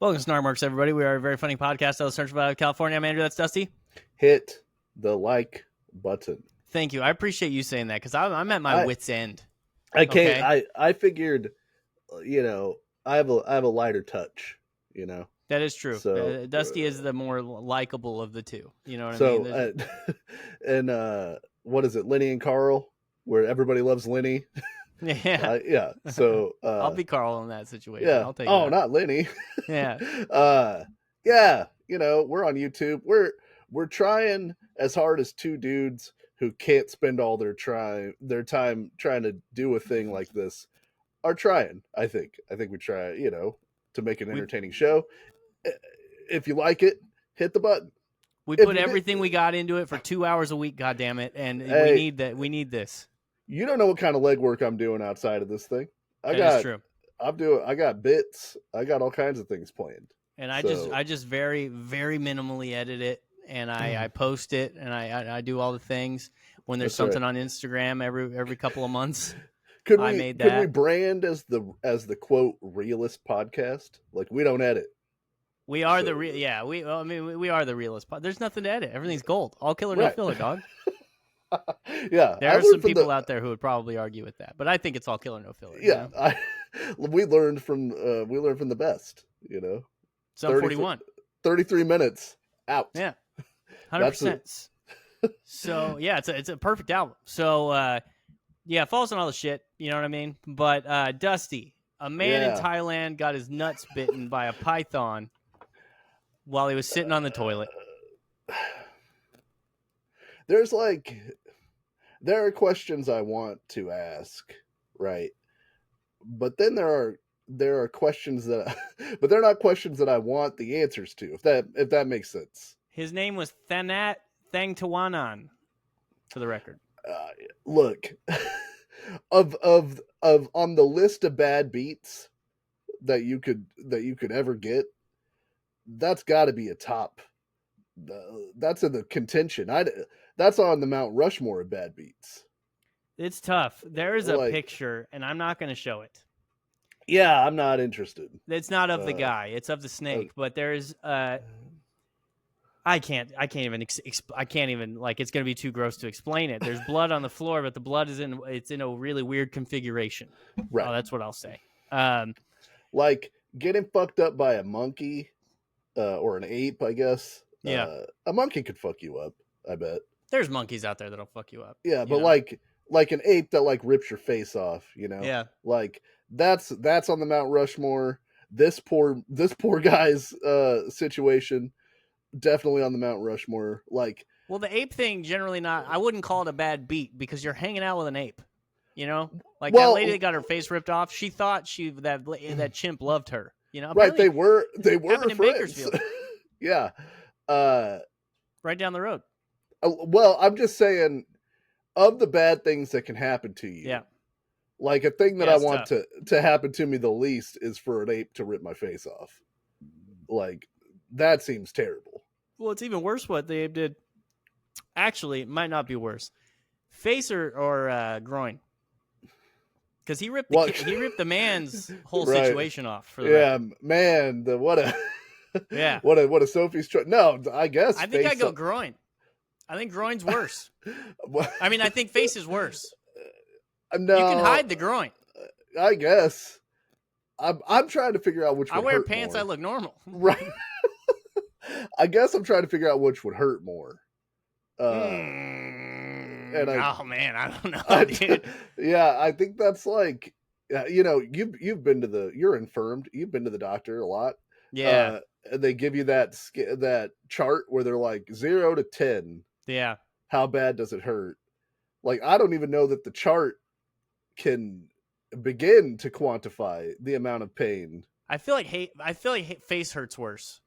Welcome to Snarkmarks, everybody. We are a very funny podcast out of Central Valley, California. I'm Andrew. That's Dusty. Hit the like button. Thank you. I appreciate you saying that because I'm at my wit's end. I can't. Okay? I figured, I have a lighter touch. That is true. So Dusty is the more likable of the two. You know what I so mean? and what is it, Lenny and Carl, where everybody loves Lenny? Yeah. Yeah. So I'll be Carl in that situation. yeah. I'll take Oh, that. not Lenny. Yeah. Yeah. We're on YouTube. We're trying as hard as two dudes who can't spend all their time trying to do a thing like this are trying. I think we try, to make an entertaining show. If you like it, hit the button. We put everything we got into it for 2 hours a week, goddammit, and we need that. We need this. You don't know what kind of legwork I'm doing outside of this thing. That's true. I got bits. I got all kinds of things planned. And I just very, very minimally edit it, and I post it, and I do all the things. When there's something on Instagram every couple of months, could we brand as the quote realist podcast? Like, we don't edit. We are we are the realist pod. There's nothing to edit. Everything's gold. All killer, no filler, dog. Yeah, there are some people out there who would probably argue with that, but I think it's all killer, no filler. Yeah, we learned from the best. Sum 41, 33 minutes out. Yeah, 100%. So yeah, it's a perfect album. So yeah, falls on all the shit. You know what I mean? But Dusty, a man in Thailand got his nuts bitten by a python while he was sitting on the toilet. There are questions I want to ask, right? But then there are questions but they're not questions that I want the answers to, if that makes sense. His name was Thanat Thangtawanan, for the record. Look, of on the list of bad beats that you could ever get, that's got to be a top. That's in the contention. That's on the Mount Rushmore of bad beats. It's tough. There is a picture, and I'm not going to show it. Yeah, I'm not interested. It's not of the guy. It's of the snake. But there's I can't even like, it's going to be too gross to explain it. There's blood on the floor, but the blood it's in a really weird configuration. Right. Oh, that's what I'll say. Like getting fucked up by a monkey or an ape, I guess. Yeah. A monkey could fuck you up, I bet. There's monkeys out there that'll fuck you up. Yeah, but like an ape that like rips your face off, Yeah. Like that's on the Mount Rushmore. This poor guy's situation, definitely on the Mount Rushmore. Like, well, the ape thing generally not. I wouldn't call it a bad beat because you're hanging out with an ape. Like that lady that got her face ripped off. She thought that chimp loved her. Right? They were friends. In Bakersfield. Yeah. Right down the road. Well, I'm just saying, of the bad things that can happen to you. Yeah. Like, a thing that I want to happen to me the least is for an ape to rip my face off. Like, that seems terrible. Well, it's even worse what the ape did. Actually, it might not be worse. Face or groin. Because he ripped the man's whole situation off. For the record. Man, what a Sophie's choice. No, I guess. I think I go groin. I think groin's worse. I mean, I think face is worse. No, you can hide the groin. I guess. I'm trying to figure out which. I wear pants. More. I look normal. Right. I guess I'm trying to figure out which would hurt more. And oh man, I don't know, dude. Yeah, I think that's like, you've been to you're infirmed. You've been to the doctor a lot. Yeah. And they give you that chart where they're like 0 to 10. Yeah. How bad does it hurt? Like, I don't even know that the chart can begin to quantify the amount of pain. I feel like face hurts worse.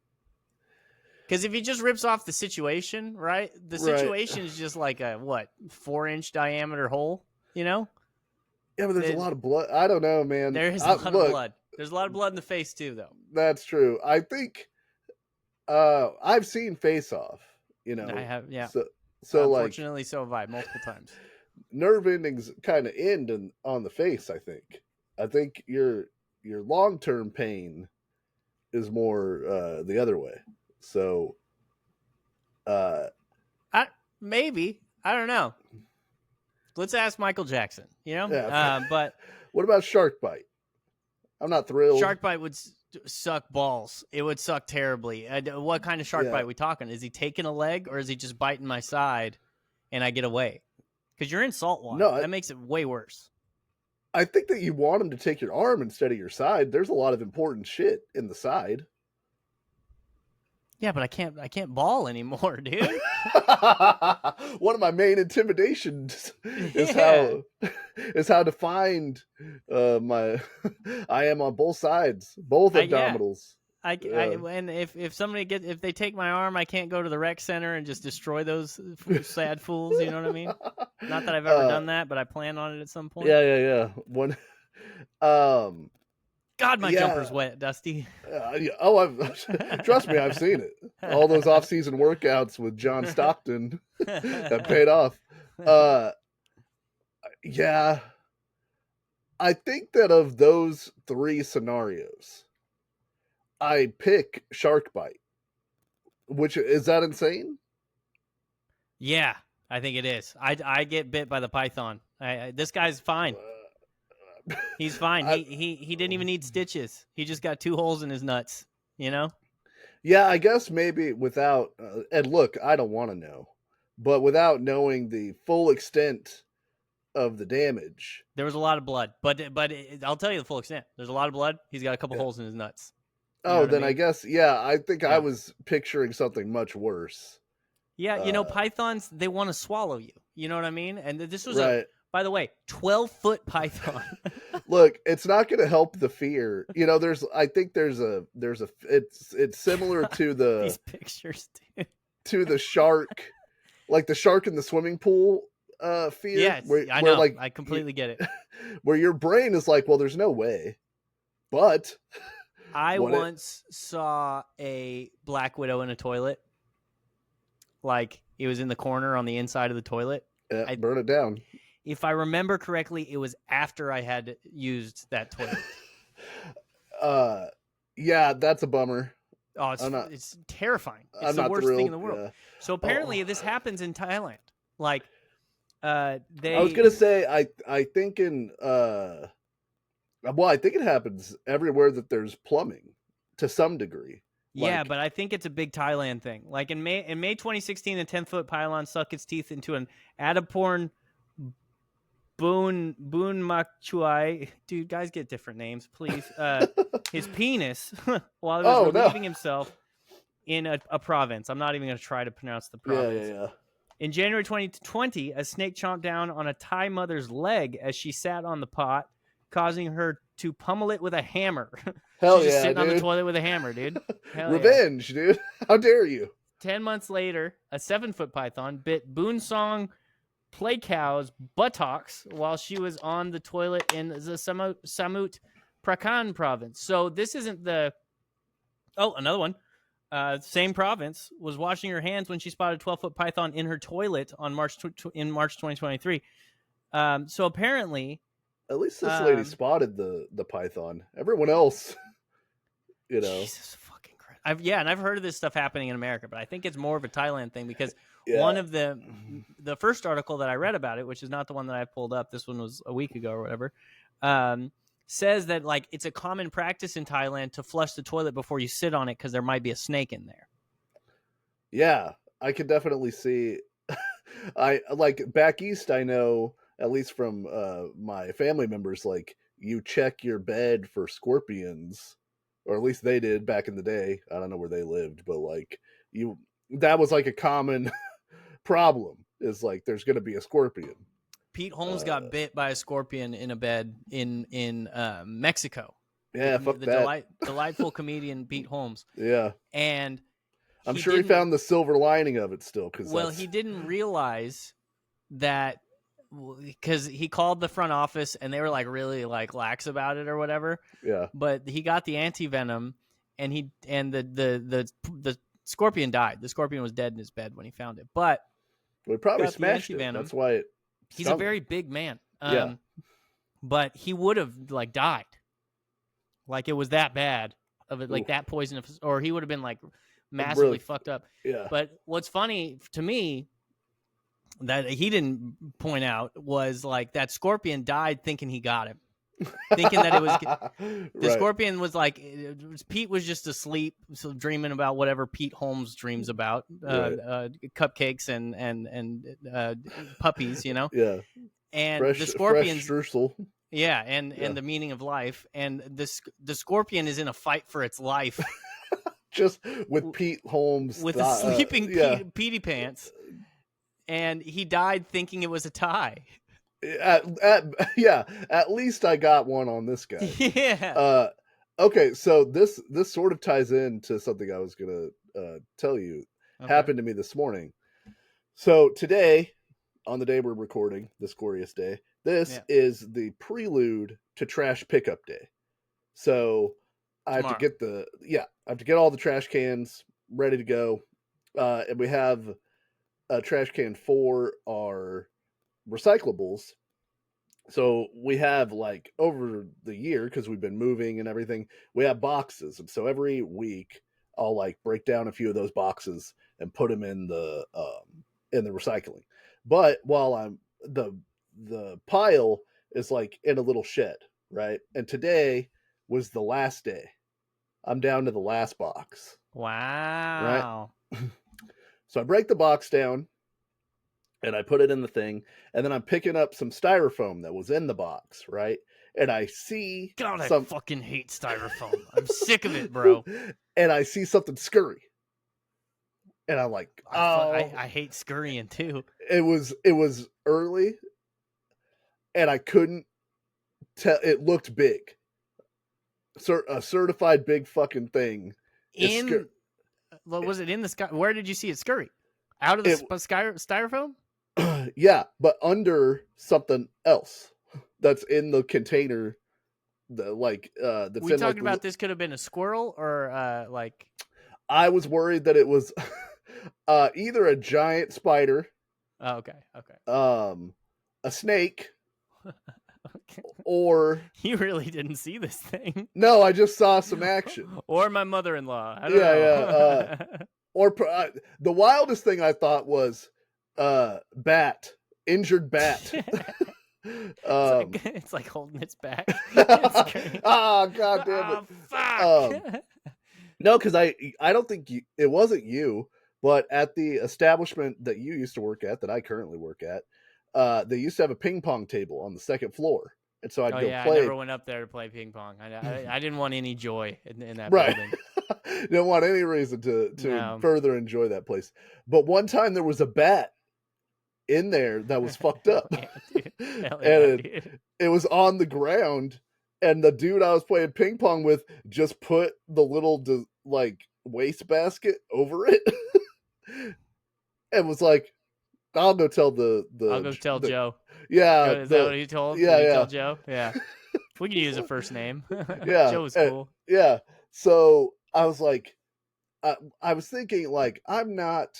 Because if he just rips off the situation, right? The situation is just like a 4-inch diameter hole, Yeah, but there's a lot of blood. I don't know, man. There is a lot of blood. There's a lot of blood in the face too, though. That's true. I think I've seen Face Off. I have, yeah. So unfortunately, so have I multiple times. Nerve endings kind of end on the face. I think your long-term pain is more the other way. So, maybe, I don't know. Let's ask Michael Jackson. yeah. But What about shark bite? I'm not thrilled. Shark bite would suck balls. It would suck terribly. What kind of shark bite are we talking? Is he taking a leg, or is he just biting my side and I get away? Because you're in salt water. No, that makes it way worse. I think that you want him to take your arm instead of your side. There's a lot of important shit in the side. Yeah, but I can't ball anymore, dude. One of my main intimidations is how to find my I am on both sides, both abdominals. And if somebody if they take my arm, I can't go to the rec center and just destroy those sad fools. You know what I mean? Not that I've ever done that, but I plan on it at some point. Yeah. One. God, my jumper's wet, Dusty. Trust me, I've seen it. All those off-season workouts with John Stockton have paid off. Yeah, I think that of those three scenarios, I pick shark bite. Which is that insane? Yeah, I think it is. I get bit by the python. This guy's fine. He's fine. He didn't even need stitches. He just got 2 holes in his nuts, Yeah, I guess maybe without and look, I don't want to know. But without knowing the full extent of the damage. There was a lot of blood, but I'll tell you the full extent. There's a lot of blood. He's got a couple holes in his nuts. I guess I think I was picturing something much worse. Yeah, pythons, they want to swallow you. You know what I mean? And this was by the way, 12-foot python. Look, it's not going to help the fear. I think there's a it's similar to the these pictures, dude. To the shark, like the shark in the swimming pool fear. Yes, I know. I completely get it. Where your brain is like, well, there's no way. But I once saw a black widow in a toilet. Like it was in the corner on the inside of the toilet. Yeah, burn it down. If I remember correctly, it was after I had used that toilet. Yeah, that's a bummer. Oh, it's terrifying. It's the worst thing in the world. Yeah. So apparently this happens in Thailand. Like, I was going to say, I think I think it happens everywhere that there's plumbing to some degree. Yeah, but I think it's a big Thailand thing. Like in May 2016, a 10-foot pylon sunk its teeth into an Adiporn Boon Makchuai. Dude, guys get different names, please. His penis while he was relieving himself in a province. I'm not even going to try to pronounce the province. Yeah. In January 2020, a snake chomped down on a Thai mother's leg as she sat on the pot, causing her to pummel it with a hammer. Hell She's yeah, just sitting dude. on the toilet with a hammer, dude. Revenge, dude. How dare you? 10 months later, a 7-foot python bit Boonsong Play Cow's buttocks while she was on the toilet in the Samut Prakan province. So this isn't the... Oh, another one. Same province was washing her hands when she spotted a 12-foot python in her toilet on March 2023. So apparently... At least this lady spotted the python. Everyone else, Jesus fucking Christ. I've heard of this stuff happening in America, but I think it's more of a Thailand thing because one of the first article that I read about it, which is not the one that I pulled up, this one was a week ago or whatever, says that like it's a common practice in Thailand to flush the toilet before you sit on it because there might be a snake in there. Yeah, I could definitely see. I like back east. I know at least from my family members, like you check your bed for scorpions, or at least they did back in the day. I don't know where they lived, but like that was like a common problem. Is like there's going to be a scorpion. Pete Holmes got bit by a scorpion in a bed in Mexico. Yeah, fuck that. Delightful comedian Pete Holmes. Yeah, and I'm sure he found the silver lining of it still. He didn't realize that because he called the front office and they were like really like lax about it or whatever. Yeah, but he got the anti-venom and the scorpion died. The scorpion was dead in his bed when he found it, but he probably smashed it. That's why it. He's a very big man. But he would have like died. Like it was that bad. of it, like that poisonous, or he would have been like massively really fucked up. Yeah. But what's funny to me that he didn't point out was like that scorpion died thinking he got him. Thinking that it was the scorpion was like Pete was just asleep, so dreaming about whatever Pete Holmes dreams about, cupcakes and puppies, you know. Yeah. And the scorpion's streusel. Yeah, and the meaning of life, and the scorpion is in a fight for its life, just with Pete Holmes with a sleeping Petey Pants, and he died thinking it was a tie. At least I got one on this guy. Yeah. Okay, so this sort of ties into something I was gonna tell you happened to me this morning. So today, on the day we're recording, this glorious day, this is the prelude to trash pickup day. So I have to get all the trash cans ready to go, and we have a trash can for our recyclables. So we have, like, over the year, because we've been moving and everything, we have boxes, and so every week I'll like break down a few of those boxes and put them in the recycling. But while I'm the pile is like in a little shed, right? And today was the last day. I'm down to the last box. Wow. Right? So I break the box down and I put it in the thing, and then I'm picking up some styrofoam that was in the box, right? And I see I fucking hate styrofoam. I'm sick of it, bro. And I see something scurry. And I'm like, I hate scurrying too. It was early, and I couldn't tell. It looked big. A certified big fucking thing. Was it in the sky? Where did you see it scurry? Out of the styrofoam? Yeah, but under something else that's in the container. Talking about this could have been a squirrel or like. I was worried that it was either a giant spider. Oh, okay. A snake. Okay. Or you really didn't see this thing. No, I just saw some action. Or my mother-in-law. I don't know. Or the wildest thing I thought was injured bat. It's like holding its back. God damn it! Fuck. No, because I don't think it wasn't you, but at the establishment that you used to work at, that I currently work at, they used to have a ping pong table on the second floor, and so I'd go play. I never went up there to play ping pong. I didn't want any joy in that building. Didn't want any reason to further enjoy that place. But one time there was a bat in there that was fucked up. It was on the ground, and the dude I was playing ping pong with just put the little waste basket over it and was like, I'll go tell I'll go tell Joe. Yeah. Is that what he told? Yeah, Did he tell Joe? Yeah. We can use a first name. Yeah. Joe was cool. Yeah. So I was like, I was thinking, like, I'm not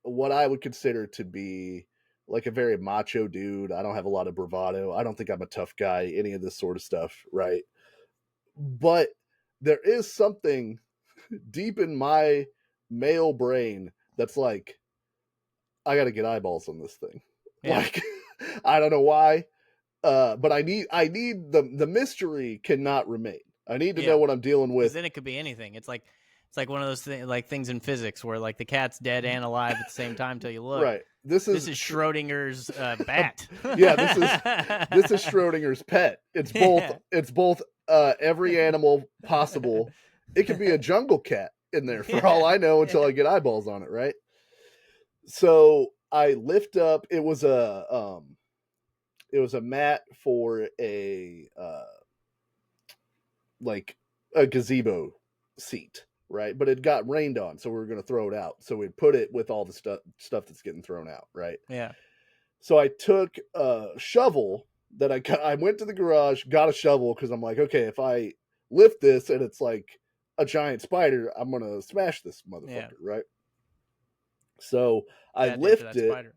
what I would consider to be like a very macho dude. I don't have a lot of bravado. I don't think I'm a tough guy, any of this sort of stuff, right? But there is something deep in my male brain that's like, I got to get eyeballs on this thing. Yeah. Like, I don't know why, but I need the mystery cannot remain. I need to know what I'm dealing with. Then it could be anything. It's like one of those things in physics where like the cat's dead and alive at the same time till you look. Right. This is Schrodinger's bat. Yeah, this is Schrodinger's pet. It's both. Yeah. It's both every animal possible. It could be a jungle cat in there for all I know until I get eyeballs on it. Right. So I lift up. It was a mat for a gazebo seat, right? But it got rained on, so we were going to throw it out. So we'd put it with all the stuff that's getting thrown out, right? Yeah. So I took a shovel that I went to the garage, got a shovel because I'm like, okay, if I lift this and it's like a giant spider, I'm going to smash this motherfucker, right? So I lift it.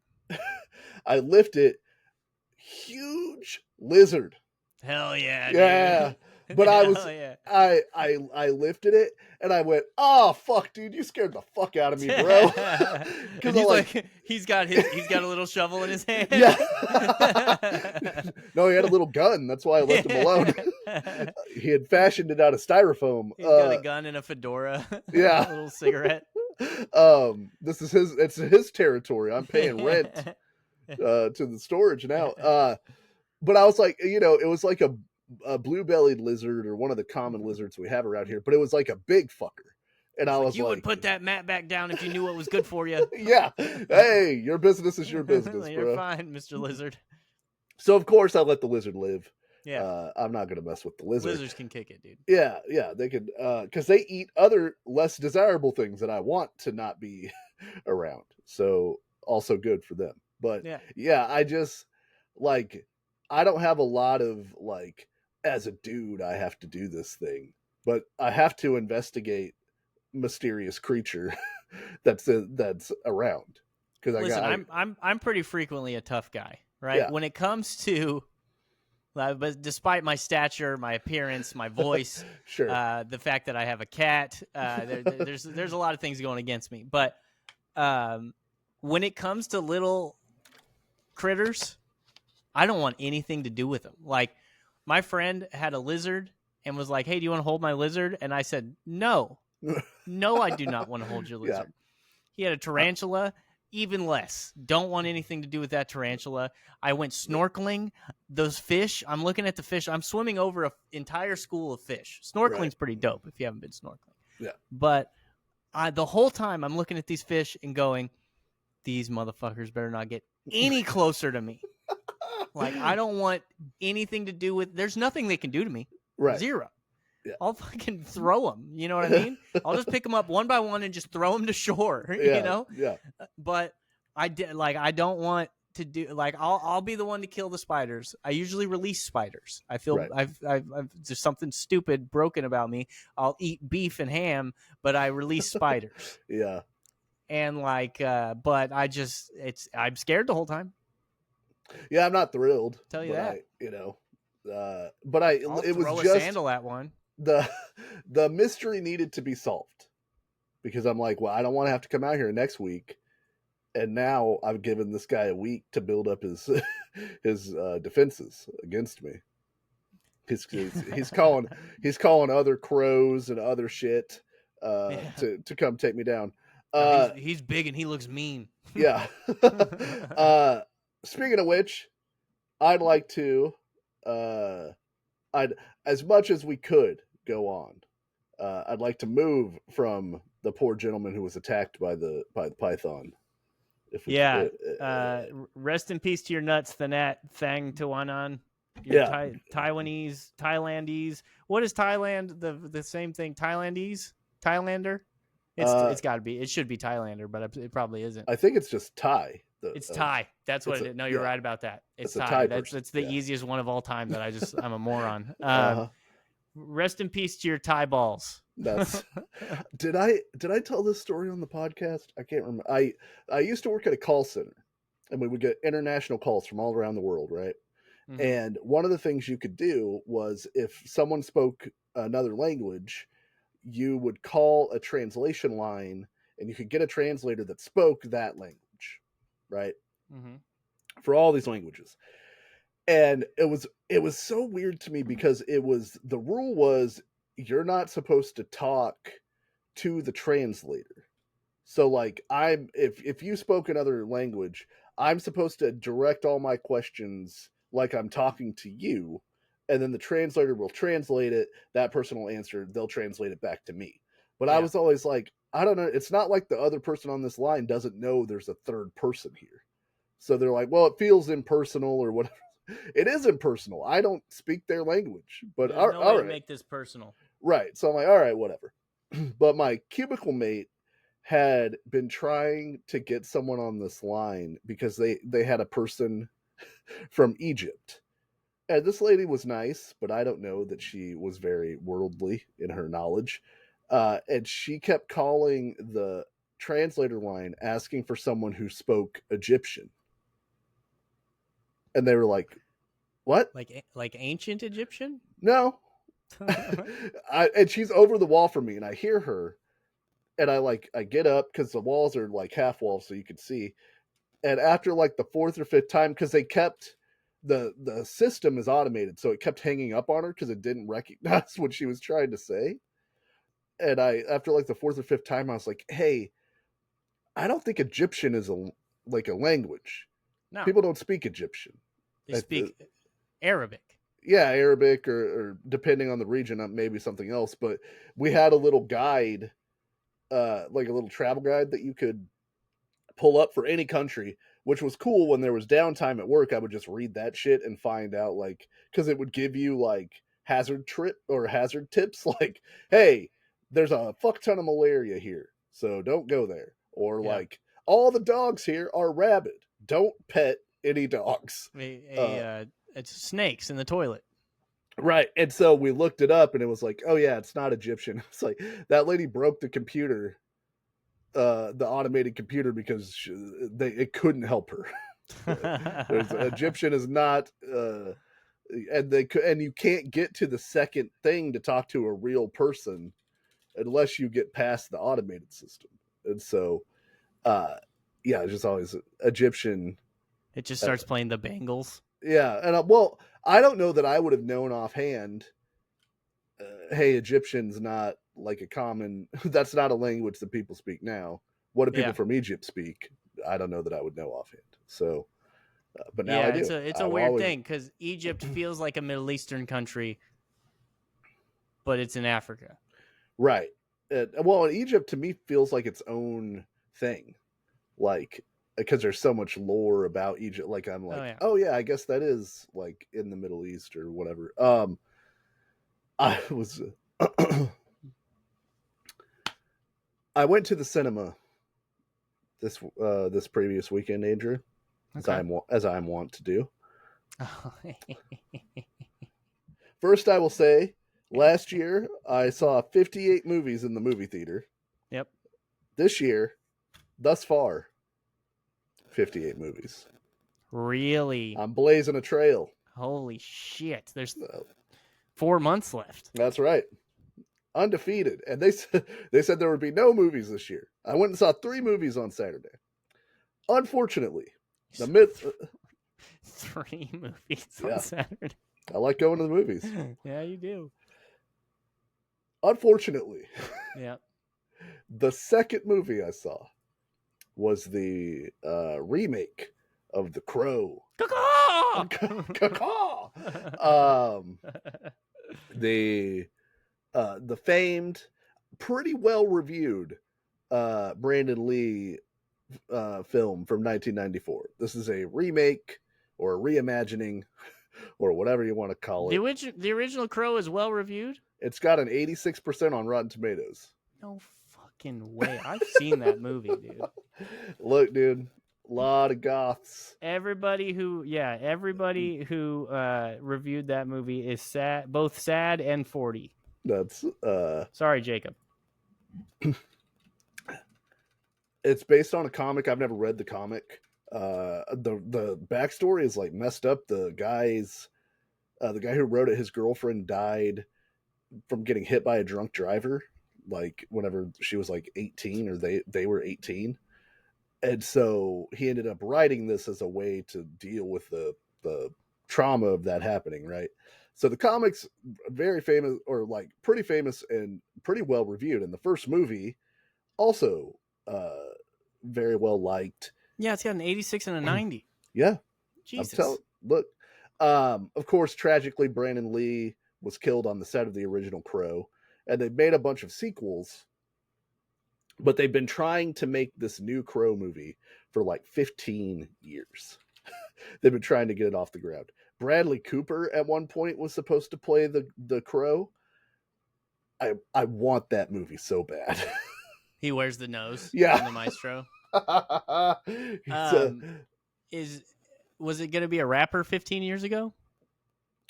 I lift it. Huge lizard. Hell yeah. Yeah. Dude. But I was, yeah. I lifted it and I went, oh fuck, dude, you scared the fuck out of me, bro. Because he's like, he's got a little shovel in his hand. Yeah. No, he had a little gun. That's why I left him alone. He had fashioned it out of styrofoam. He's got a gun and a fedora. Yeah. A little cigarette. This is it's his territory. I'm paying rent to the storage now. But I was like, it was like a blue-bellied lizard or one of the common lizards we have around here, but it was like a big fucker. And I was you like, would put that mat back down if you knew what was good for you. Yeah. Hey, your business is your business, You're bro. fine, Mr. Lizard. So of course I let the lizard live. Yeah. I'm not gonna mess with the lizard. Lizards can kick it, dude. Yeah, they could, because they eat other less desirable things that I want to not be around. So also good for them. But yeah, I just like, I don't have a lot of like, as a dude, I have to do this thing, but I have to investigate mysterious creature that's around. Because listen, I'm pretty frequently a tough guy, right? Yeah. When it comes to, but despite my stature, my appearance, my voice, sure, the fact that I have a cat, there's a lot of things going against me. But when it comes to little critters, I don't want anything to do with them. Like, my friend had a lizard and was like, "Hey, do you want to hold my lizard?" And I said, "No, no, I do not want to hold your lizard." Yeah. He had a tarantula. Even less. Don't want anything to do with that tarantula. I went snorkeling. Those fish, I'm looking at the fish. I'm swimming over an entire school of fish. Snorkeling's pretty dope if you haven't been snorkeling. Yeah. But the whole time I'm looking at these fish and going, these motherfuckers better not get any closer to me. Like, I don't want anything to do with, there's nothing they can do to me. Right. Zero. Yeah. I'll fucking throw them. You know what I mean? I'll just pick them up one by one and just throw them to shore. Yeah, you know? Yeah. But I don't want to do, like, I'll be the one to kill the spiders. I usually release spiders. I feel I've there's something stupid broken about me. I'll eat beef and ham, but I release spiders. Yeah. And like, but I'm scared the whole time. Yeah, I'm not thrilled. Tell you that. But I'll it was throw just a sandal at one. The mystery needed to be solved, because I'm like, well, I don't want to have to come out here next week, and now I've given this guy a week to build up his defenses against me. He's calling other crows and other shit to come take me down. He's big and he looks mean. Yeah. Speaking of which, I'd like to as much as we could go on. I'd like to move from the poor gentleman who was attacked by the python. Rest in peace to your nuts, Thanat Thang Tawanan. Thailandese. What is Thailand? The same thing. Thailander. It's got to be. It should be Thailander, but it probably isn't. I think it's just Thai. It's Thai. That's what it is. No, you're right about that. It's Thai. That's the easiest one of all time that I'm a moron. Rest in peace to your Thai balls. That's did I tell this story on the podcast? I can't remember. I used to work at a call center, and we would get international calls from all around the world, right? Mm-hmm. And one of the things you could do was, if someone spoke another language, you would call a translation line, and you could get a translator that spoke that language, right? Mm-hmm. For all these languages. And it was so weird to me, because the rule was, you're not supposed to talk to the translator. So like, if you spoke another language, I'm supposed to direct all my questions like I'm talking to you, and then the translator will translate it. That person will answer. They'll translate it back to me. But I was always like, I don't know. It's not like the other person on this line doesn't know there's a third person here. So they're like, well, it feels impersonal or whatever. It is impersonal. I don't speak their language, but there's no way to make this personal. Right. So I'm like, all right, whatever. But my cubicle mate had been trying to get someone on this line, because they had a person from Egypt. And this lady was nice, but I don't know that she was very worldly in her knowledge. And she kept calling the translator line, asking for someone who spoke Egyptian. And they were like, what? Like ancient Egyptian? No. And she's over the wall from me, and I hear her, and I get up because the walls are like half walls, so you can see. And after like the fourth or fifth time, because they kept the system is automated, so it kept hanging up on her because it didn't recognize what she was trying to say. And after like the fourth or fifth time, I was like, "Hey, I don't think Egyptian is a language. No, People don't speak Egyptian. they speak Arabic. Yeah, Arabic or depending on the region, maybe something else. But we had a little guide, like a little travel guide that you could pull up for any country, which was cool. When there was downtime at work, I would just read that shit and find out, like, because it would give you like hazard tips, like, hey, there's a fuck ton of malaria here, so don't go there. Or like, all the dogs here are rabid, don't pet any dogs. It's snakes in the toilet. Right. And so we looked it up, and it was like, oh yeah, it's not Egyptian. It's like that lady broke the computer, the automated computer, because it couldn't help her. Egyptian is not, and you can't get to the second thing to talk to a real person unless you get past the automated system. And so, yeah, it's just always Egyptian. It just starts playing the Bengals. Yeah, and I don't know that I would have known offhand. Hey, Egyptian's not like a common. That's not a language that people speak now. What do people from Egypt speak? I don't know that I would know offhand. So, but now I do. It's a weird thing because Egypt feels like a Middle Eastern country, but it's in Africa. Right. Well, Egypt to me feels like its own thing, like, because there's so much lore about Egypt. Like, I'm like, oh yeah, I guess that is like in the Middle East or whatever. I was I went to the cinema this previous weekend, Andrew, as I'm wont to do. First, I will say, last year I saw 58 movies in the movie theater. Yep. This year, thus far, 58 movies. Really? I'm blazing a trail. Holy shit! There's 4 months left. That's right. Undefeated. And they said there would be no movies this year. I went and saw 3 movies on Saturday. Unfortunately, 3 movies on Saturday. I like going to the movies. Yeah, you do. Unfortunately, yeah, the second movie I saw was the remake of The Crow. The famed, pretty well reviewed Brandon Lee film from 1994. This is a remake or a reimagining or whatever you want to call it. The original Crow is well reviewed? It's got an 86% on Rotten Tomatoes. No fucking way. I've seen that movie, dude. Look, dude, a lot of goths. Everybody who reviewed that movie is sad, both sad and 40. That's sorry, Jacob. It's based on a comic. I've never read the comic. The backstory is like messed up. The guy who wrote it, his girlfriend died from getting hit by a drunk driver, like whenever she was like 18, or they were 18. And so he ended up writing this as a way to deal with the trauma of that happening, right? So the comic's very famous, or like pretty famous and pretty well reviewed. And the first movie also very well liked. Yeah, it's got an 86 and a 90. Yeah. Jesus. Look, of course, tragically, Brandon Lee was killed on the set of the original Crow, and they've made a bunch of sequels, but they've been trying to make this new Crow movie for like 15 years. They've been trying to get it off the ground. Bradley Cooper at one point was supposed to play the Crow. I want that movie so bad. He wears the nose. Yeah. In the Maestro. Was it going to be a rapper 15 years ago?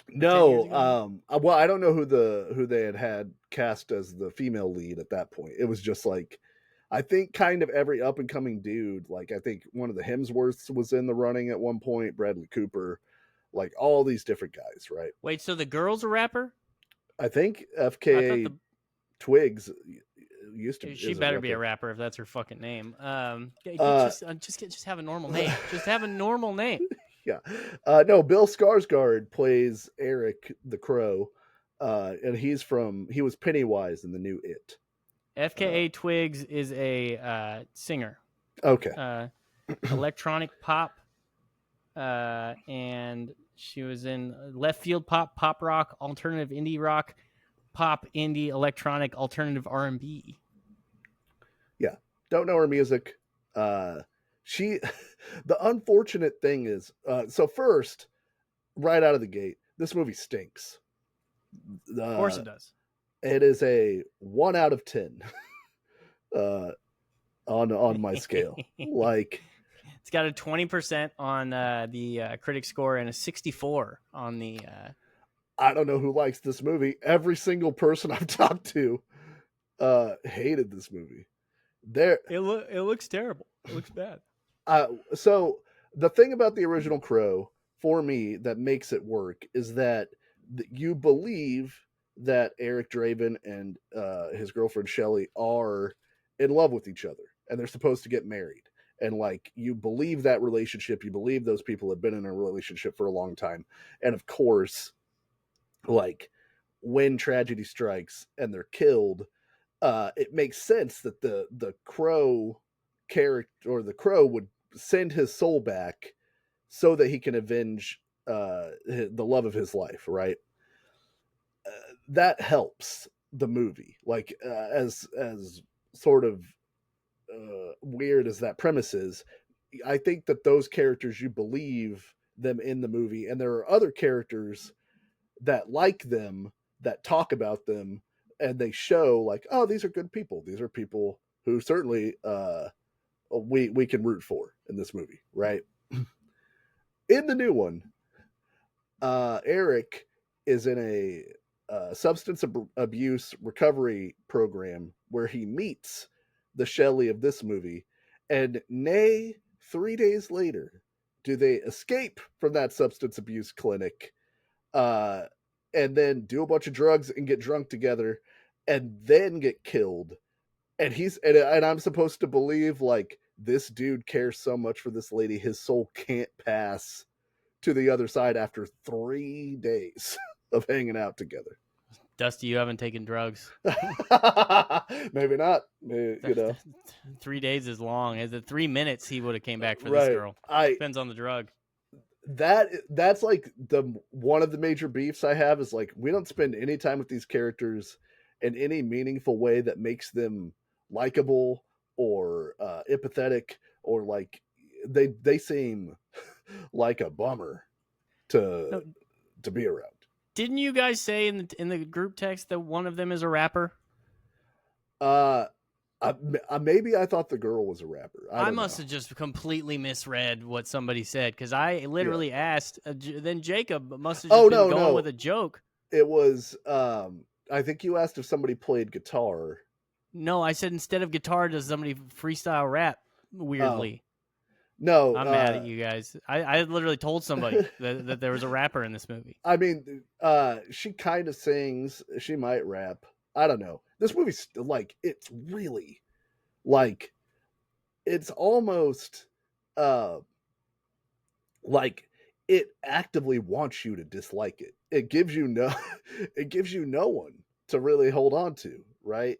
No. Well, I don't know who they had cast as the female lead at that point. It was just like, I think kind of every up and coming dude. Like, I think one of the Hemsworths was in the running at one point. Bradley Cooper, like all these different guys, right? Wait, so the girl's a rapper? I think I thought FKA Twigs used to she is a better be a rapper. rapper if that's her fucking name. Uh, Just have a normal name. Just have a normal name. yeah. No, Bill Skarsgård plays Eric the Crow, and he was Pennywise in the new It. FKA Twigs is a singer, Okay. electronic pop, and she was in left field pop, pop rock, alternative indie rock, pop indie electronic alternative R&B. Yeah, don't know her music. She, the unfortunate thing is, so first, right out of the gate, this movie stinks. Of course it does. It is a 1 out of 10 uh, on my scale. Like, it's got a 20% on the critic score and a 64 on the. I don't know who likes this movie. Every single person I've talked to hated this movie. It looks terrible. It looks bad. So the thing about the original Crow for me that makes it work is that you believe that Eric Draven and his girlfriend Shelley are in love with each other and they're supposed to get married. And like you believe that relationship, you believe those people have been in a relationship for a long time. And of course, like when tragedy strikes and they're killed, it makes sense that the crow character or the crow would send his soul back so that he can avenge the love of his life, right? That helps the movie. Like as sort of weird as that premise is, I think that those characters you believe them in the movie, and there are other characters that like them that talk about them and they show like, oh, these are good people. These are people who certainly we can root for in this movie, right? In the new one, Eric is in a substance abuse recovery program where he meets the Shelley of this movie, and nay, 3 days later, do they escape from that substance abuse clinic, uh, and then do a bunch of drugs and get drunk together, and then get killed. And I'm supposed to believe like this dude cares so much for this lady, his soul can't pass to the other side after 3 days of hanging out together. Dusty, you haven't taken drugs. Maybe not. Maybe, 3 days is long. Is it 3 minutes he would have came back for right. this girl? Depends on the drug. That's like the one of the major beefs I have is like we don't spend any time with these characters in any meaningful way that makes them likable or empathetic, or like they seem like a bummer to be around. Didn't you guys say in the group text that one of them is a rapper? Maybe I thought the girl was a rapper. I must have just completely misread what somebody said, because I literally asked. Then Jacob must have just been going with a joke. It was. I think you asked if somebody played guitar. No, I said instead of guitar, does somebody freestyle rap weirdly? No, I'm mad at you guys. I literally told somebody that there was a rapper in this movie. I mean, she kind of sings. She might rap. I don't know. This movie's like it's really like it's almost like it actively wants you to dislike it. It gives you no one to really hold on to, right?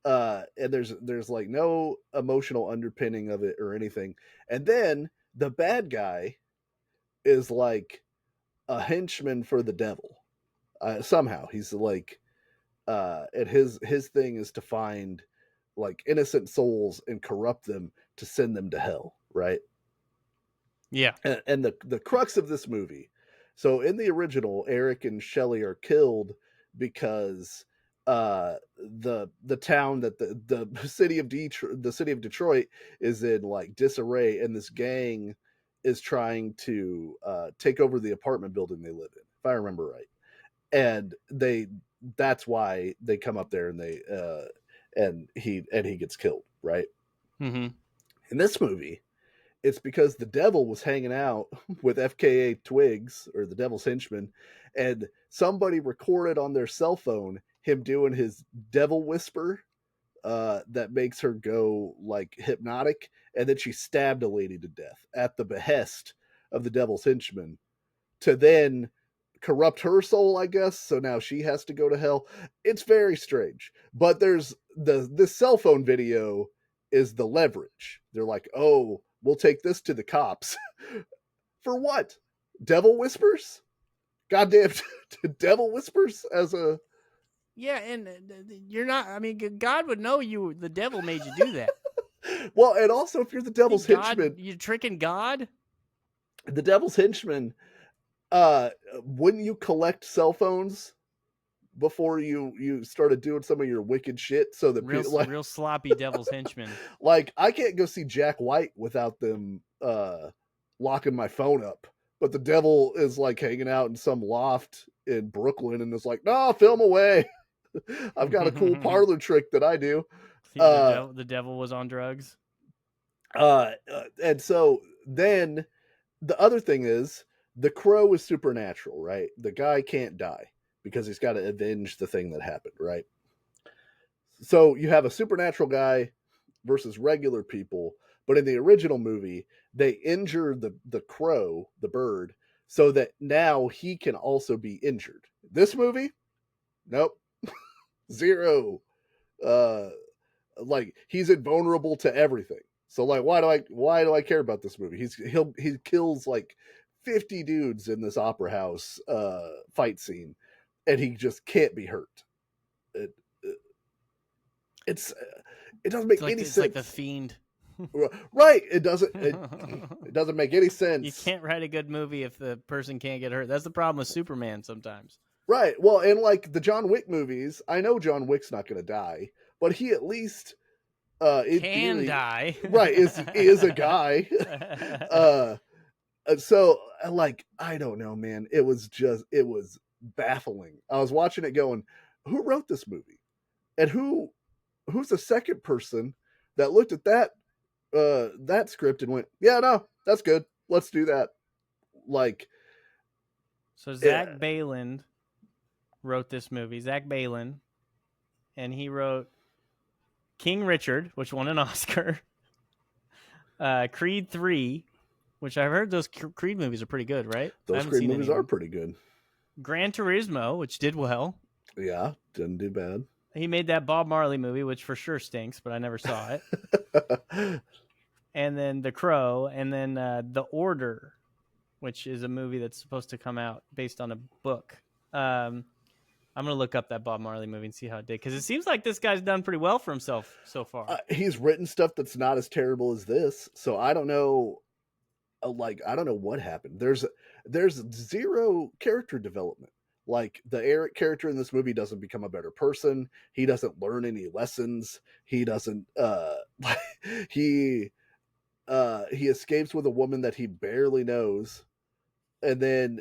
And there's like no emotional underpinning of it or anything. And then the bad guy is like a henchman for the devil. Somehow he's like, and his thing is to find like innocent souls and corrupt them to send them to hell, right? Yeah. And the crux of this movie. So in the original, Eric and Shelley are killed because the town that the city of Detroit is in like disarray, and this gang is trying to take over the apartment building they live in, if I remember right. And that's why they come up there, and he gets killed, right? Mm-hmm. In this movie, It's because the devil was hanging out with FKA Twigs, or the devil's henchman, and somebody recorded on their cell phone him doing his devil whisper that makes her go like hypnotic, and then she stabbed a lady to death at the behest of the devil's henchman to then corrupt her soul, I guess. So now she has to go to hell. It's very strange. But there's this cell phone video is the leverage. They're like, oh, we'll take this to the cops. For what? Devil whispers? Goddamn devil whispers as a Yeah, and you're not. I mean, God would know the devil made you do that. Well, and also if you're the devil's henchman, you're tricking God. The devil's henchman, wouldn't you collect cell phones before you started doing some of your wicked shit? So that real sloppy devil's henchman. Like, I can't go see Jack White without them locking my phone up. But the devil is like hanging out in some loft in Brooklyn and is like, no, film away. I've got a cool parlor trick that I do. The devil was on drugs. And so then the other thing is the crow is supernatural, right? The guy can't die because he's got to avenge the thing that happened, right? So you have a supernatural guy versus regular people, but in the original movie, they injure the crow, the bird, so that now he can also be injured. This movie, nope, zero. Like, he's invulnerable to everything. So like, why do I care about this movie? He kills like 50 dudes in this opera house fight scene, and he just can't be hurt. It doesn't make any sense. It's like The Fiend. Right. It doesn't make any sense. You can't write a good movie if the person can't get hurt. That's the problem with Superman sometimes. Right. Well, and like the John Wick movies, I know John Wick's not going to die, but he at least can die. Right. Is a guy. So like, I don't know, man. It was baffling. I was watching it going, who wrote this movie? And who's the second person that looked at that script and went, yeah, no, that's good. Let's do that. Like, so Zach Balan wrote this movie. Zach Balan, and he wrote King Richard, which won an Oscar. Creed 3, which I've heard those Creed movies are pretty good, right? Those Creed movies are pretty good. Gran Turismo, which did well. Yeah, didn't do bad. He made that Bob Marley movie, which for sure stinks, but I never saw it. And then The Crow, and then The Order, which is a movie that's supposed to come out based on a book. I'm going to look up that Bob Marley movie and see how it did, because it seems like this guy's done pretty well for himself so far. He's written stuff that's not as terrible as this, so I don't know. I don't know what happened. There's zero character development. Like, the Eric character in this movie doesn't become a better person. He doesn't learn any lessons. He doesn't. He escapes with a woman that he barely knows, and then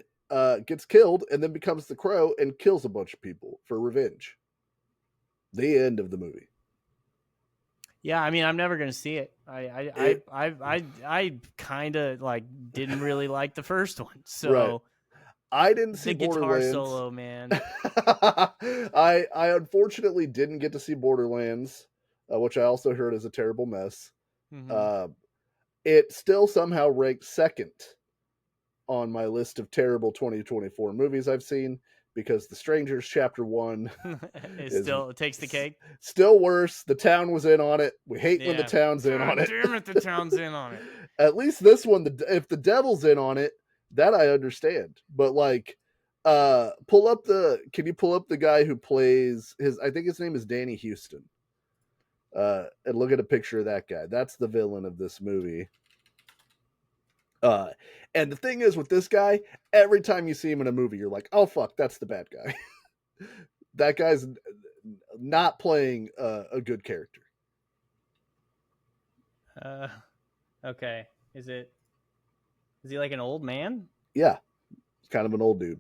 gets killed, and then becomes the Crow and kills a bunch of people for revenge. The end of the movie. Yeah, I mean, I'm never gonna see it. I kind of like didn't really like the first one, so. Right. I didn't see the Borderlands. Guitar solo, man. I unfortunately didn't get to see Borderlands, which I also heard is a terrible mess. Mm-hmm. It still somehow ranked second on my list of terrible 2024 movies I've seen, because The Strangers Chapter 1 it takes the cake. Still worse. The Town was in on it. We hate when the town's in on it. Damn it, the town's in on it. At least this one, if the devil's in on it, that I understand. But like, can you pull up the guy who plays I think his name is Danny Houston. And look at a picture of that guy. That's the villain of this movie. And the thing is with this guy, every time you see him in a movie, you're like, oh fuck, that's the bad guy. That guy's not playing a good character. Okay. Is he like an old man? Yeah. He's kind of an old dude.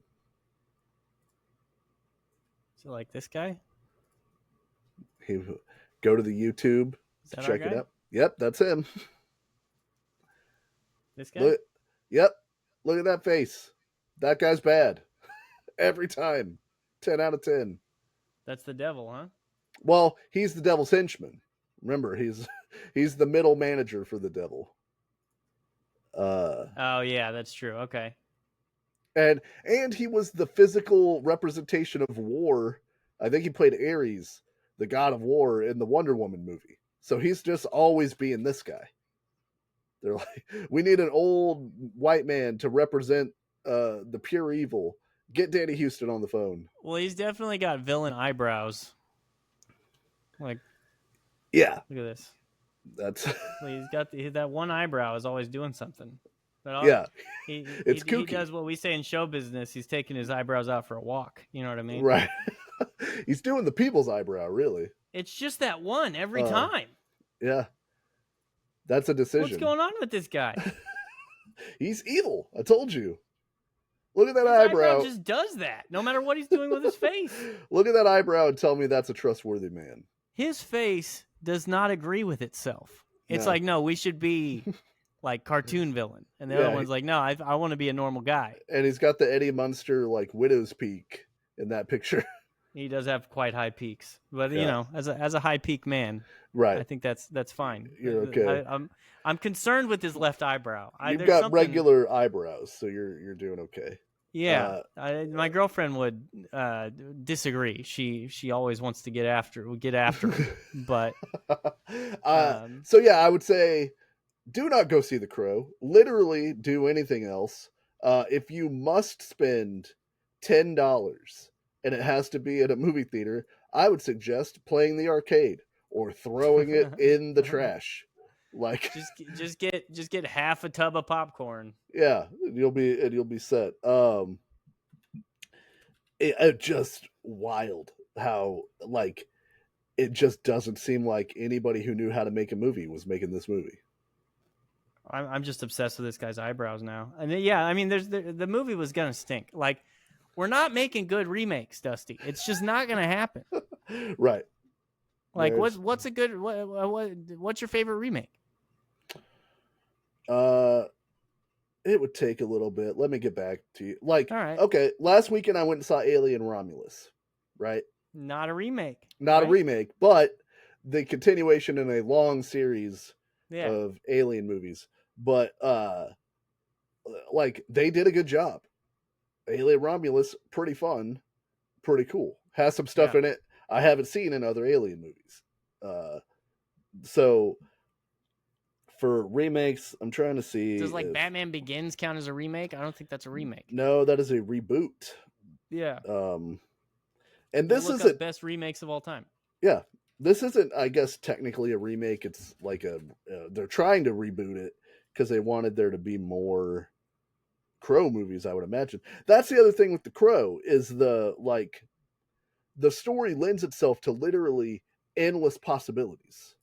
Is it like this guy? Go to the YouTube, check it out. Yep, that's him. This guy? Look, yep. Look at that face. That guy's bad. Every time. 10 out of 10. That's the devil, huh? Well, he's the devil's henchman. Remember, he's the middle manager for the devil. Oh yeah, that's true. Okay. And he was the physical representation of war. I think he played Ares, the god of war, in the Wonder Woman movie. So he's just always being this guy. They're like, we need an old white man to represent the pure evil. Get Danny Houston on the phone. Well, he's definitely got villain eyebrows. Like, yeah, look at this. That's he's got that one eyebrow is always doing something. Yeah, he kooky. does what we say in show business. He's taking his eyebrows out for a walk. You know what I mean? Right. He's doing the people's eyebrow, really. It's just that one every time. Yeah. That's a decision. What's going on with this guy? He's evil. I told you. Look at that his eyebrow. Just does that, no matter what he's doing with his face. Look at that eyebrow and tell me that's a trustworthy man. His face does not agree with itself. It's like, no, we should be like cartoon villain. And the other one's like, no, I want to be a normal guy. And he's got the Eddie Munster, like, widow's peak in that picture. He does have quite high peaks. But, you know, as a high peak man, right? I think that's fine. You're okay. I'm concerned with his left eyebrow. You've got regular eyebrows, so you're doing okay. Yeah, my girlfriend would disagree. She always wants to get after her, but so yeah, I would say do not go see The Crow. Literally, do anything else. If you must spend $10 and it has to be at a movie theater, I would suggest playing the arcade or throwing it in the trash. Like just get half a tub of popcorn. Yeah, you'll be set. It just wild how, like, it just doesn't seem like anybody who knew how to make a movie was making this movie. I'm just obsessed with this guy's eyebrows now. And yeah, I mean, the movie was gonna stink. Like, we're not making good remakes, Dusty. It's just not gonna happen. Right. Like, what's a good what's your favorite remake? It would take a little bit. Let me get back to you. Like, all right. Okay, last weekend I went and saw Alien Romulus, right? Not a remake. Not a remake, but the continuation in a long series of Alien movies. But like, they did a good job. Alien Romulus, pretty fun, pretty cool. Has some stuff in it I haven't seen in other Alien movies. So for remakes, I'm trying to see. Does Batman Begins count as a remake? I don't think that's a remake. No, that is a reboot. Yeah. And this is the best remakes of all time. Yeah, this isn't, I guess, technically a remake. It's like they're trying to reboot it because they wanted there to be more Crow movies, I would imagine. That's the other thing with The Crow is the story lends itself to literally endless possibilities.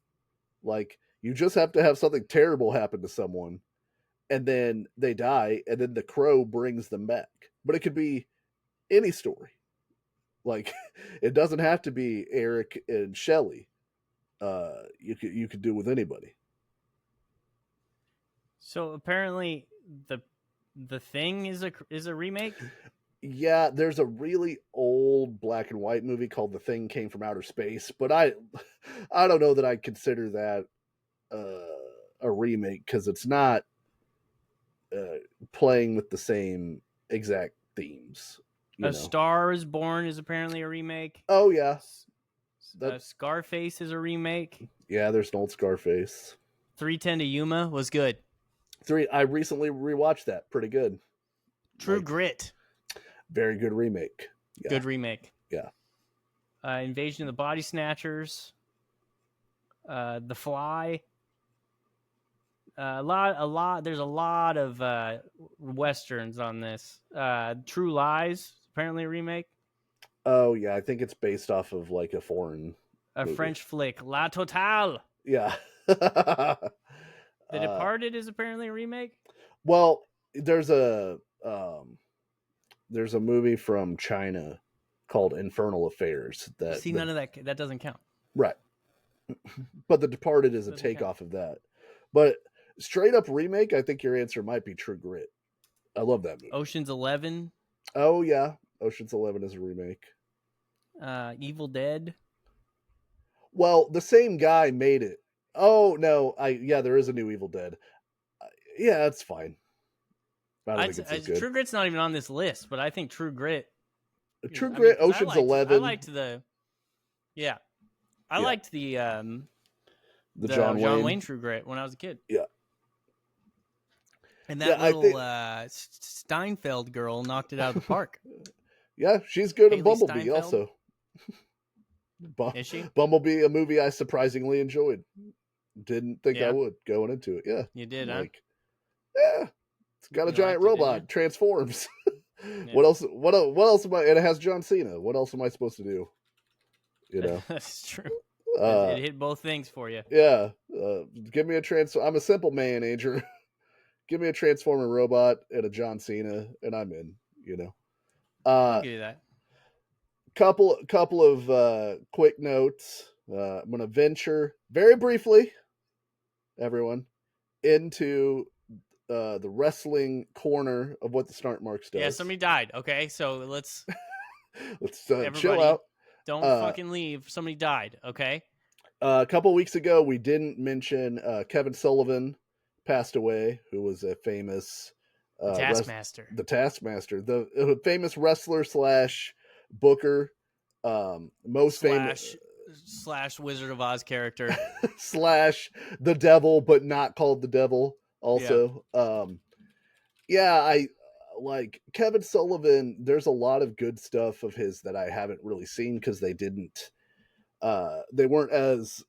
Like, you just have to have something terrible happen to someone, and then they die, and then the Crow brings them back. But it could be any story. Like, it doesn't have to be Eric and Shelley. You could do it with anybody. So apparently, the Thing is a remake. Yeah, there's a really old black and white movie called The Thing Came from Outer Space, but I don't know that I'd consider that a remake because it's not playing with the same exact themes. A Star is Born is apparently a remake. Oh yeah, Scarface is a remake. Yeah, there's an old Scarface. 3:10 to Yuma was good. I recently rewatched that. Pretty good. True Grit. Very good remake. Yeah. Good remake. Yeah. Invasion of the Body Snatchers. The Fly. A lot. There's a lot of westerns on this. True Lies, apparently a remake. Oh yeah, I think it's based off of like a foreign movie. French flick, La Totale. Yeah. The Departed is apparently a remake. Well, there's a movie from China called Infernal Affairs none of that doesn't count. Right. But The Departed is a takeoff of that. But Straight up remake, I think your answer might be True Grit. I love that movie. Ocean's 11. Oh yeah, Ocean's 11 is a remake. Evil Dead. Well, the same guy made it. Oh no, there is a new Evil Dead. Yeah, it's fine. I don't think it's as good. True Grit's not even on this list, but I think True Grit. True Grit, Ocean's 11. I liked the John Wayne True Grit when I was a kid. Yeah. And that little Steinfeld girl knocked it out of the park. Yeah, she's good in Bumblebee also. Is she? Bumblebee, a movie I surprisingly enjoyed. Didn't think I would going into it. Yeah. You did, huh? Yeah. It's got a giant robot, transforms. Yeah. What else am I, and it has John Cena. What else am I supposed to do? You know. That's true. It hit both things for you. Yeah. Give me I'm a simple man, Andrew. Give me a transformer robot and a John Cena, and I'm in, you know. I'll give you that. Couple of quick notes. I'm going to venture very briefly, everyone, into the wrestling corner of what the Snark Marks does. Yeah, somebody died. Okay, so let's chill out. Don't fucking leave. Somebody died. Okay. A couple weeks ago, we didn't mention Kevin Sullivan passed away, who was a famous Taskmaster. The Taskmaster, the famous wrestler / booker, most famous / Wizard of Oz character / the devil, but not called the devil. Also, I like Kevin Sullivan. There's a lot of good stuff of his that I haven't really seen because they weren't as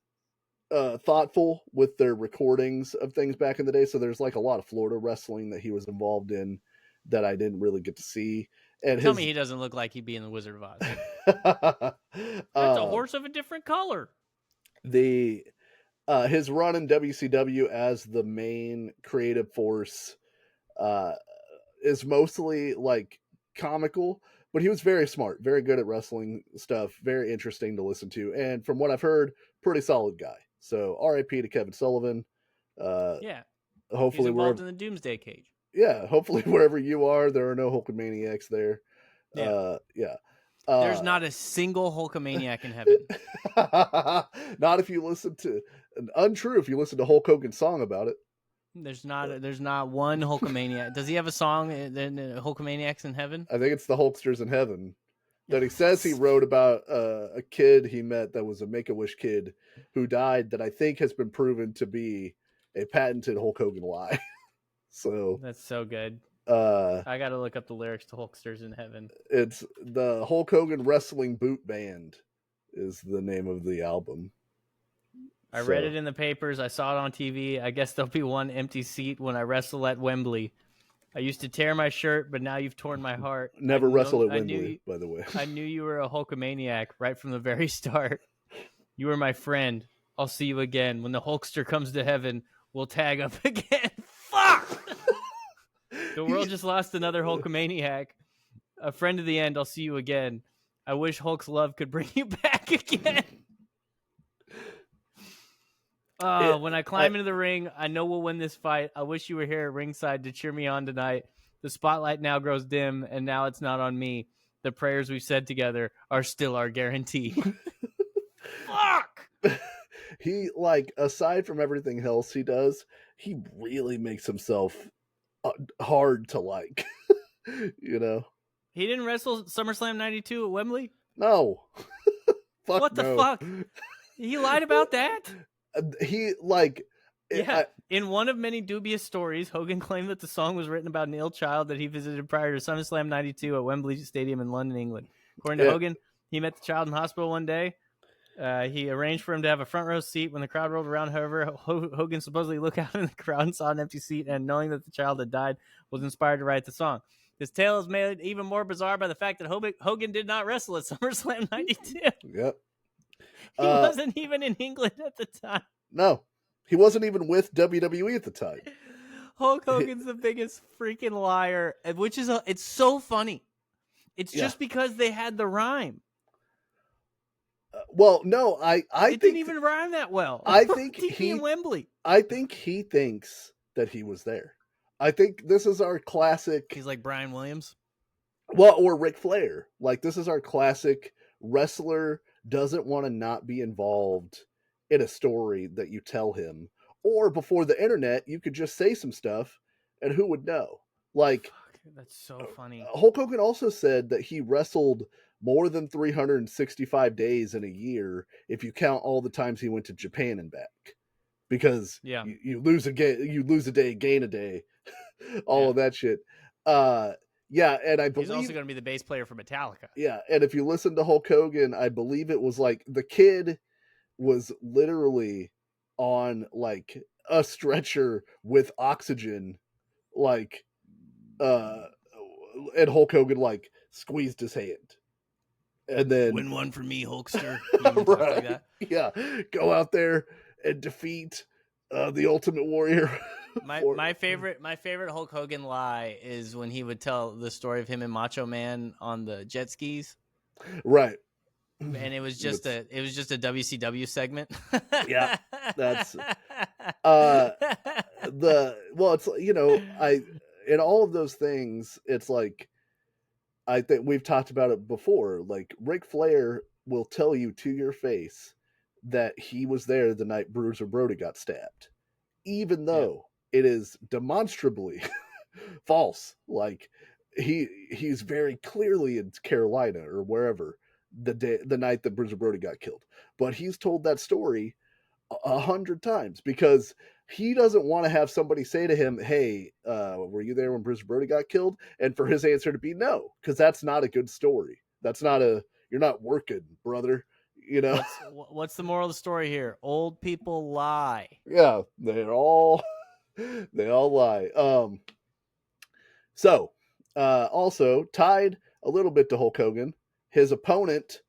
thoughtful with their recordings of things back in the day. So there's like a lot of Florida wrestling that he was involved in that I didn't really get to see. And Tell me he doesn't look like he'd be in the Wizard of Oz. That's a horse of a different color. His run in WCW as the main creative force is mostly like comical, but he was very smart, very good at wrestling stuff, very interesting to listen to, and from what I've heard, pretty solid guy. So R.I.P. to Kevin Sullivan. Hopefully he's involved in the Doomsday Cage. Yeah, hopefully wherever you are, there are no Hulkamaniacs there. There's not a single Hulkamaniac in heaven. Not if you listen to untrue. If you listen to Hulk Hogan's song about it, there's not one Hulkamaniac. Does he have a song in Hulkamaniacs in heaven? I think it's the Hulksters in heaven. That he says he wrote about a kid he met that was a Make-A-Wish kid who died. That I think has been proven to be a patented Hulk Hogan lie. So that's so good. I got to look up the lyrics to Hulksters in Heaven. It's the Hulk Hogan Wrestling Boot Band is the name of the album. I read it in the papers. I saw it on TV. I guess there'll be one empty seat when I wrestle at Wembley. I used to tear my shirt, but now you've torn my heart. Never wrestled at Wembley, by the way. I knew you were a Hulkamaniac right from the very start. You were my friend. I'll see you again. When the Hulkster comes to heaven, we'll tag up again. Fuck! The world just lost another Hulkamaniac. A friend of the end, I'll see you again. I wish Hulk's love could bring you back again. When I climb into the ring, I know we'll win this fight. I wish you were here at ringside to cheer me on tonight. The spotlight now grows dim, and now it's not on me. The prayers we've said together are still our guarantee. Fuck! He, aside from everything else he does, he really makes himself hard to like. You know? He didn't wrestle SummerSlam 92 at Wembley? No. What the fuck? He lied about that? In one of many dubious stories, Hogan claimed that the song was written about an ill child that he visited prior to SummerSlam 92 at Wembley Stadium in London, England. According to Hogan, he met the child in hospital one day. He arranged for him to have a front row seat when the crowd rolled around. However, Hogan supposedly looked out in the crowd and saw an empty seat, and knowing that the child had died, was inspired to write the song. This tale is made even more bizarre by the fact that Hogan did not wrestle at SummerSlam 92. Yep. He wasn't even in England at the time. No, he wasn't even with WWE at the time. Hulk Hogan's the biggest freaking liar, which is it's so funny. It's just because they had the rhyme. Well, no, I think didn't even rhyme that well. I think he in Wembley. I think he thinks that he was there. I think this is our classic. He's like Brian Williams. Well, or Ric Flair. Like, this is our classic wrestler doesn't want to not be involved in a story that you tell him. Or before the internet, you could just say some stuff and who would know? Like, fuck, that's so funny. Hulk Hogan also said that he wrestled more than 365 days in a year if you count all the times he went to Japan and back. Because you lose a day, gain a day, all of that shit. Yeah, and I believe he's also going to be the bass player for Metallica. Yeah, and if you listen to Hulk Hogan, I believe it was like the kid was literally on like a stretcher with oxygen, like, and Hulk Hogan like squeezed his hand, and then win one for me, Hulkster. Right? Like that? Yeah, go out there and defeat the Ultimate Warrior. My favorite Hulk Hogan lie is when he would tell the story of him and Macho Man on the jet skis. Right. And it was just a WCW segment. Yeah. That's it's, you know, in all of those things, it's like, I think we've talked about it before. Like, Ric Flair will tell you to your face that he was there the night Bruiser Brody got stabbed, even though it is demonstrably false. Like, he's very clearly in Carolina or wherever the night that Bruiser Brody got killed, but he's told that story 100 times because he doesn't want to have somebody say to him, "Hey, were you there when Bruiser Brody got killed?" And for his answer to be no, because that's not a good story. That's not you're not working, brother. You know. What's the moral of the story here? Old people lie. Yeah, they all lie. So, also tied a little bit to Hulk Hogan, his opponent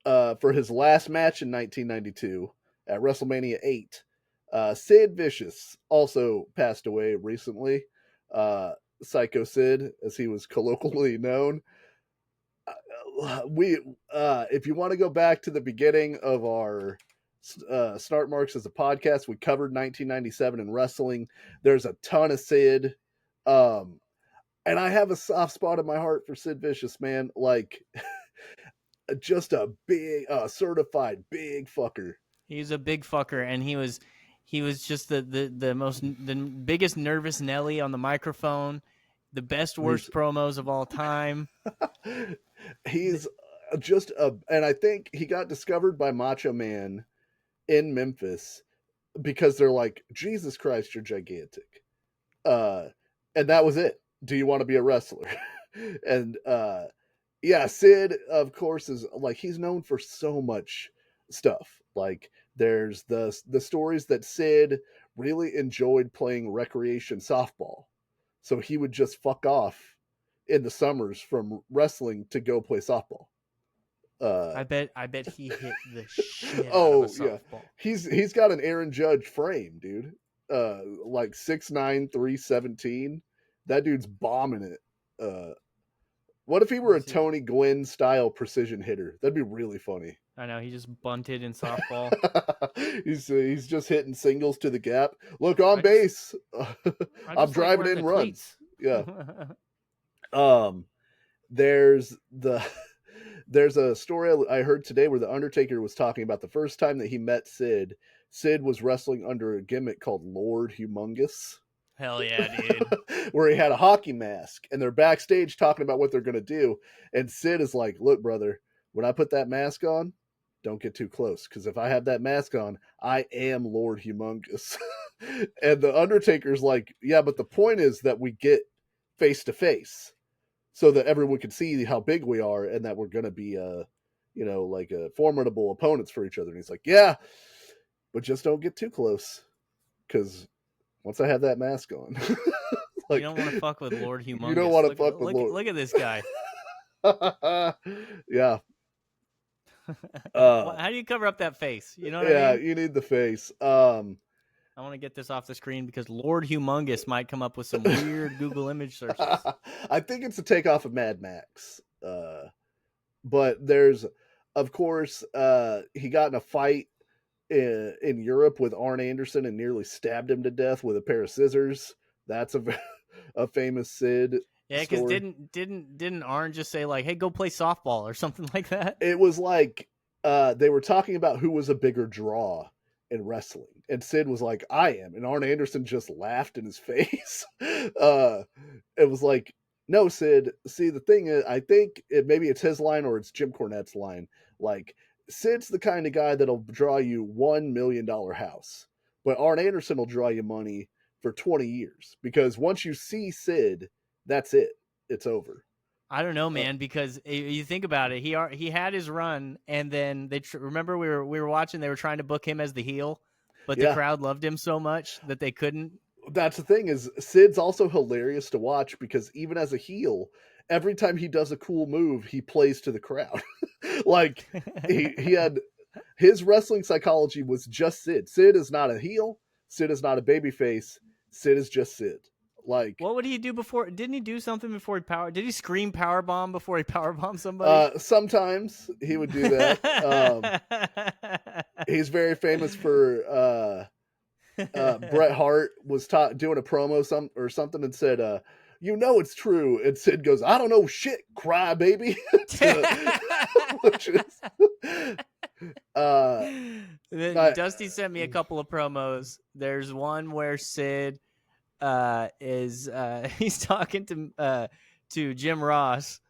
for his last match in 1992 at WrestleMania 8, Sid Vicious, also passed away recently. Psycho Sid, as he was colloquially known. If you want to go back to the beginning of our Snart Marks as a podcast, we covered 1997 in wrestling. There's a ton of Sid. And I have a soft spot in my heart for Sid Vicious, man. Like, just a big, certified big fucker. He's a big fucker, and he was just the biggest nervous Nelly on the microphone, the best worst promos of all time. He's just and I think he got discovered by Macho Man in Memphis because they're like, Jesus Christ, you're gigantic. And that was it. Do you want to be a wrestler? And yeah, Sid, of course, is like, he's known for so much stuff. Like, there's the stories that Sid really enjoyed playing recreation softball. So he would just fuck off in the summers from wrestling to go play softball. I bet he hit the shit out of a softball. Yeah. He's got an Aaron Judge frame, dude. Like 6'9", 317. That dude's bombing it. What if he were a Tony Gwynn style precision hitter? That'd be really funny. I know, he just bunted in softball. he's just hitting singles to the gap. Look, on base. I'm driving in runs. Yeah. There's a story I heard today where the Undertaker was talking about the first time that he met Sid. Sid was wrestling under a gimmick called Lord Humongous. Hell yeah, dude. Where he had a hockey mask, and they're backstage talking about what they're going to do. And Sid is like, look, brother, when I put that mask on, don't get too close. Because if I have that mask on, I am Lord Humongous. And the Undertaker's like, yeah, but the point is that we get face to face so that everyone can see how big we are and that we're going to be, like formidable opponents for each other. And he's like, yeah, but just don't get too close. Because once I have that mask on, like, you don't want to fuck with Lord Humongous. You don't want to fuck with Lord. Look at this guy. Yeah. How do you cover up that face? You know what I mean? Yeah, you need the face. I want to get this off the screen because Lord Humongous might come up with some weird Google image searches. I think it's a takeoff of Mad Max. But there's, of course, he got in a fight in Europe with Arn Anderson and nearly stabbed him to death with a pair of scissors. That's a famous Sid Yeah, because story. didn't Arn just say like, "Hey, go play softball" or something like that? It was like they were talking about who was a bigger draw in wrestling, and Sid was like, "I am," and Arn Anderson just laughed in his face. It was like, "No, Sid. See, the thing is, I think maybe it's his line or it's Jim Cornette's line. Like, Sid's the kind of guy that'll draw you $1 million house, but Arn Anderson will draw you money for 20 years because once you see Sid, that's it. It's over." I don't know, man, because you think about it, he had his run, and then remember we were watching. They were trying to book him as the heel, but the crowd loved him so much that they couldn't. That's the thing is Sid's also hilarious to watch because even as a heel, every time he does a cool move, he plays to the crowd. Like he had his wrestling psychology was just Sid. Sid is not a heel. Sid is not a babyface. Sid is just Sid. Like, what would he do before? Didn't he do something before did he scream power bomb before he power bombed somebody? Sometimes he would do that. He's very famous for Bret Hart was doing a promo something and said, "You know it's true," and Sid goes, "I don't know shit, cry baby." Which is, Dusty sent me a couple of promos. There's one where Sid he's talking to Jim Ross,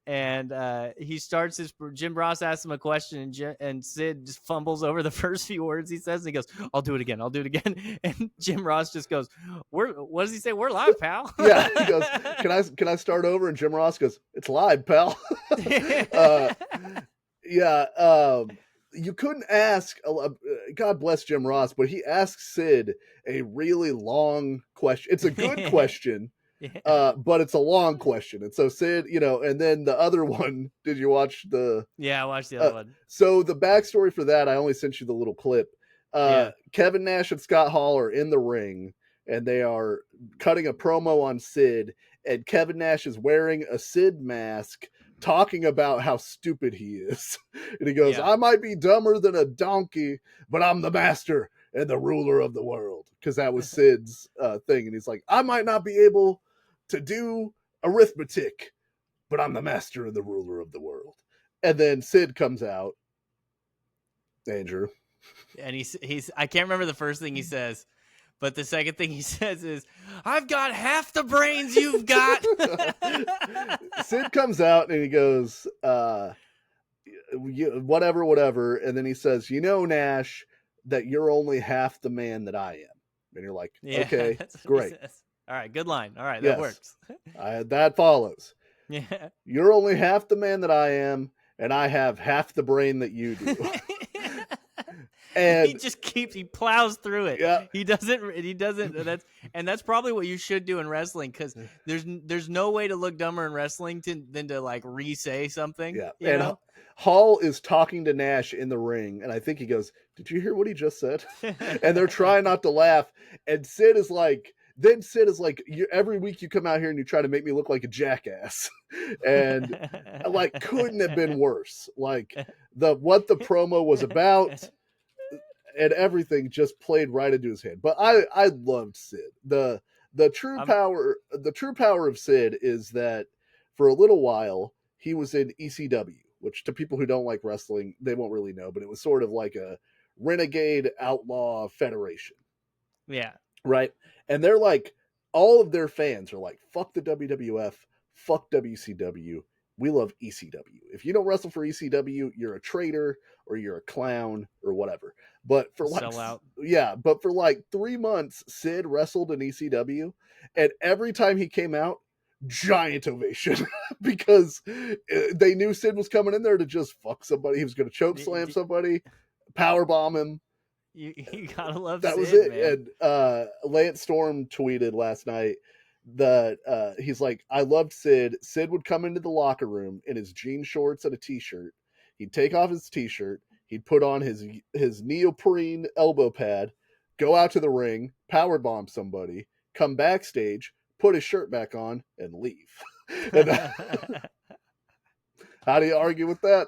and he starts his Jim Ross asks him a question, and Sid just fumbles over the first few words he says, and he goes, I'll do it again, and Jim Ross just goes, what does he say? We're live, pal. Yeah, he goes, can I start over? And Jim Ross goes, it's live, pal. You couldn't ask, God bless Jim Ross, but he asked Sid a really long question. It's a good question, but it's a long question. And so Sid, and then the other one, did you watch the... Yeah, I watched the other one. So the backstory for that, I only sent you the little clip. Kevin Nash and Scott Hall are in the ring, and they are cutting a promo on Sid, and Kevin Nash is wearing a Sid mask, talking about how stupid he is. And he goes, I might be dumber than a donkey, but I'm the master and the ruler of the world. Because that was Sid's thing. And he's like, I might not be able to do arithmetic, but I'm the master and the ruler of the world. And then Sid comes out, Andrew. And he's I can't remember the first thing he says, but the second thing he says is, I've got half the brains you've got. Sid comes out and he goes, whatever. And then he says, Nash, that you're only half the man that I am. And you're like, okay, great. All right, good line. All right, that works. That follows. Yeah. You're only half the man that I am, and I have half the brain that you do. And he plows through it. Yeah. He doesn't. That's probably what you should do in wrestling, because there's no way to look dumber in wrestling than to like re-say something. Yeah. You know? Hall is talking to Nash in the ring, and I think he goes, did you hear what he just said? And they're trying not to laugh. And Sid is like, every week you come out here and you try to make me look like a jackass. And like, couldn't have been worse. Like what the promo was about and everything just played right into his head. But I loved Sid. The true power of Sid is that for a little while he was in ECW, which to people who don't like wrestling, they won't really know, but it was sort of like a renegade outlaw federation. Yeah. Right. And they're like, all of their fans are like, fuck the WWF, fuck WCW. We love ECW. If you don't wrestle for ECW, you're a traitor or you're a clown or whatever. But for like 3 months, Sid wrestled in ECW, and every time he came out, giant ovation because they knew Sid was coming in there to just fuck somebody. He was going to choke slam somebody, power bomb him. You gotta love that Sid, was it, man. And Lance Storm tweeted last night that he's like, I loved Sid. Sid would come into the locker room in his jean shorts and a t-shirt. He'd take off his t-shirt. He'd put on his neoprene elbow pad, go out to the ring, power bomb somebody, come backstage, put his shirt back on, and leave. And how do you argue with that?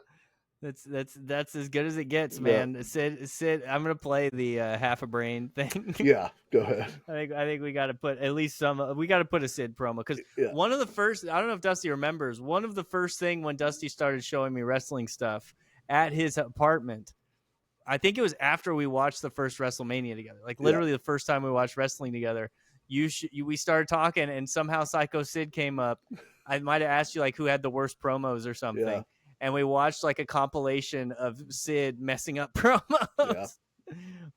That's as good as it gets, man. Yeah. Sid, I'm gonna play the half a brain thing. Yeah, go ahead. I think we got to put at least some. We got to put a Sid promo because one of the first. I don't know if Dusty remembers. One of the first thing when Dusty started showing me wrestling stuff at his apartment. I think it was after we watched the first WrestleMania together. Like literally the first time we watched wrestling together. We started talking and somehow Psycho Sid came up. I might have asked you like who had the worst promos or something. Yeah. And we watched like a compilation of Sid messing up promos. Yeah.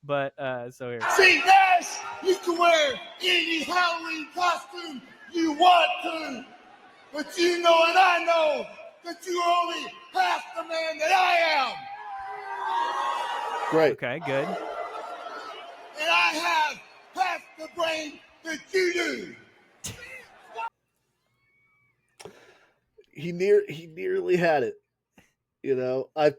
But so here. See, Nash, you can wear any Halloween costume you want to, but you know and I know that you're only half the man that I am. Great. Okay, good. And I have half the brain that you do. He nearly had it. You know, I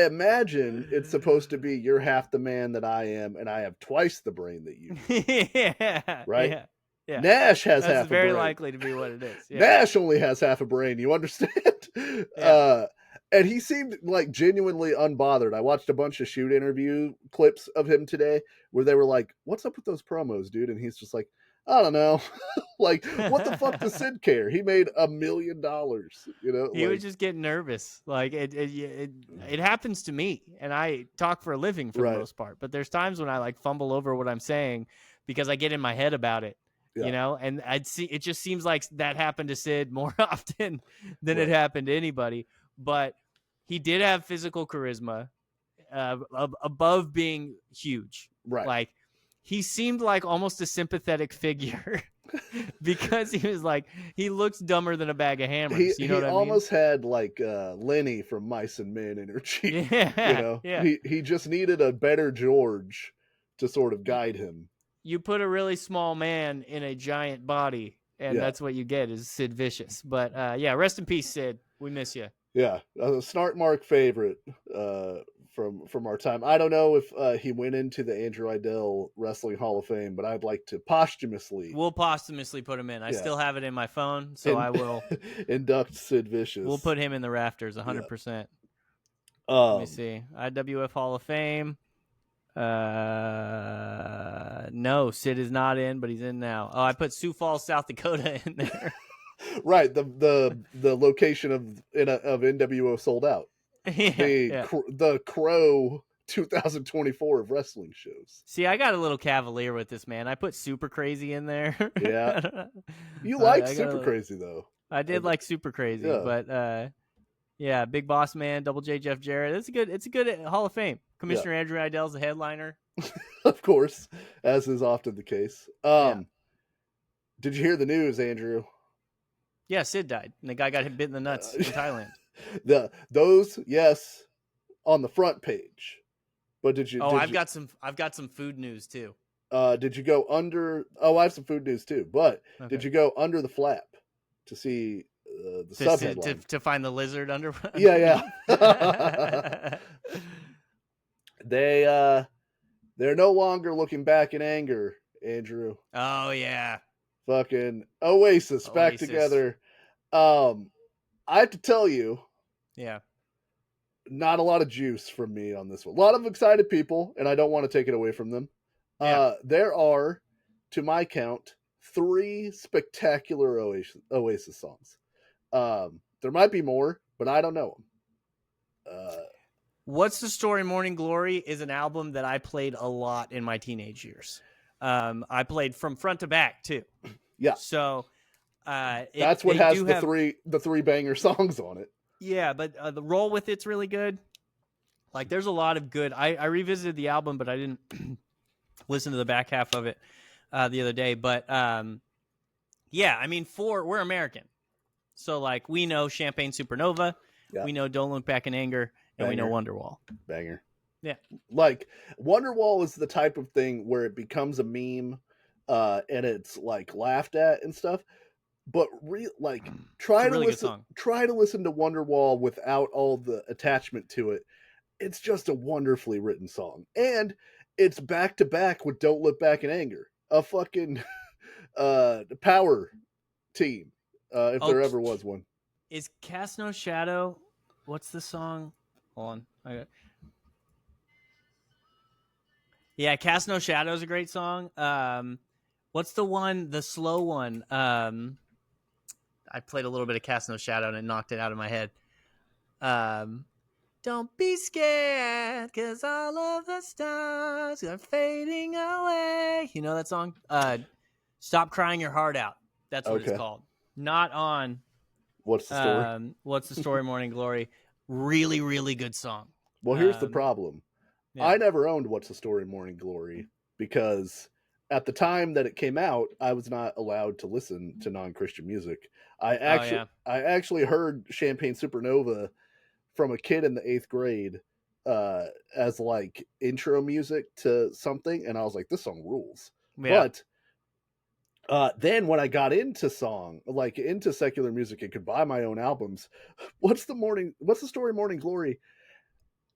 imagine it's supposed to be you're half the man that I am, and I have twice the brain that you do. Yeah. Right? Yeah. Nash has half a brain. That's very likely to be what it is. Yeah. Nash only has half a brain. You understand? Yeah. And he seemed like genuinely unbothered. I watched a bunch of shoot interview clips of him today where they were like, what's up with those promos, dude? And he's just like, I don't know. Like, what the fuck does Sid care? He made $1 million, you know? He was just getting nervous. Like, it happens to me, and I talk for a living for the most part. But there's times when I, like, fumble over what I'm saying because I get in my head about it. Yeah. You know, and it just seems like that happened to Sid more often than it happened to anybody. But he did have physical charisma above being huge. Right. Like, he seemed like almost a sympathetic figure because he was like, he looks dumber than a bag of hammers. You know what I mean? He almost had like Lenny from Mice and Men energy. Yeah. You know, yeah. He just needed a better George to sort of guide him. You put a really small man in a giant body, and that's what you get is Sid Vicious. But rest in peace, Sid. We miss you. Yeah, a Snart Mark favorite from our time. I don't know if he went into the Andrew Idell Wrestling Hall of Fame, but I'd like to posthumously. We'll posthumously put him in. I still have it in my phone, so I will induct Sid Vicious. We'll put him in the rafters, 100%. Let me see. IWF Hall of Fame. No, Sid is not in, but he's in now. Oh, I put Sioux Falls, South Dakota in there. Right, the location of NWO Sold Out. The Crow 2024 of wrestling shows. See, I got a little cavalier with this, man. I put Super Crazy in there. Yeah. You liked Super Crazy though. I did like Super Crazy, but Big Boss Man, Double J Jeff Jarrett. It's a good Hall of Fame. Commissioner Andrew Idell's the headliner. Of course, as is often the case. Did you hear the news, Andrew? Yeah, Sid died, and the guy got bit in the nuts in Thailand. Those on the front page, but did you? I've got some food news too. Did you go under? Oh, I have some food news too. But did you go under the flap to see the subheadline to find the lizard under? Yeah. They're no longer looking back in anger, Andrew. Oh yeah. Fucking Oasis back together. I have to tell you, not a lot of juice from me on this one. A lot of excited people, and I don't want to take it away from them. There are, to my count, 3 spectacular Oasis songs. There might be more, but I don't know them. What's the Story? Morning Glory is an album that I played a lot in my teenage years. I played from front to back too. Yeah. So that's what has the three banger songs on it. Yeah, but the Roll With It's really good. Like, there's a lot of good. I revisited the album, but I didn't listen to the back half of it the other day. But I mean, we're American, so like we know Champagne Supernova, we know Don't Look Back in Anger, and we know Wonderwall. Banger. Yeah. Like, Wonderwall is the type of thing where it becomes a meme and it's like laughed at and stuff. But try to listen to Wonderwall without all the attachment to it. It's just a wonderfully written song. And it's back to back with Don't Look Back in Anger. A fucking power team. If there ever was one. Is Cast No Shadow, what's the song? Hold on. Yeah, Cast No Shadow is a great song. What's the slow one? I played a little bit of Cast No Shadow and it knocked it out of my head. Don't be scared, cause all of the stars are fading away. You know that song? Stop Crying Your Heart Out. That's what it's called. Not on What's the Story? What's the Story, Morning Glory. Really, really good song. Well, here's the problem. Yeah. I never owned What's the Story, Morning Glory, because at the time that it came out, I was not allowed to listen to non-Christian music. I actually heard Champagne Supernova from a kid in the 8th grade as like intro music to something, and I was like, this song rules. Yeah. But then when I got into into secular music and could buy my own albums, What's the Story, Morning Glory,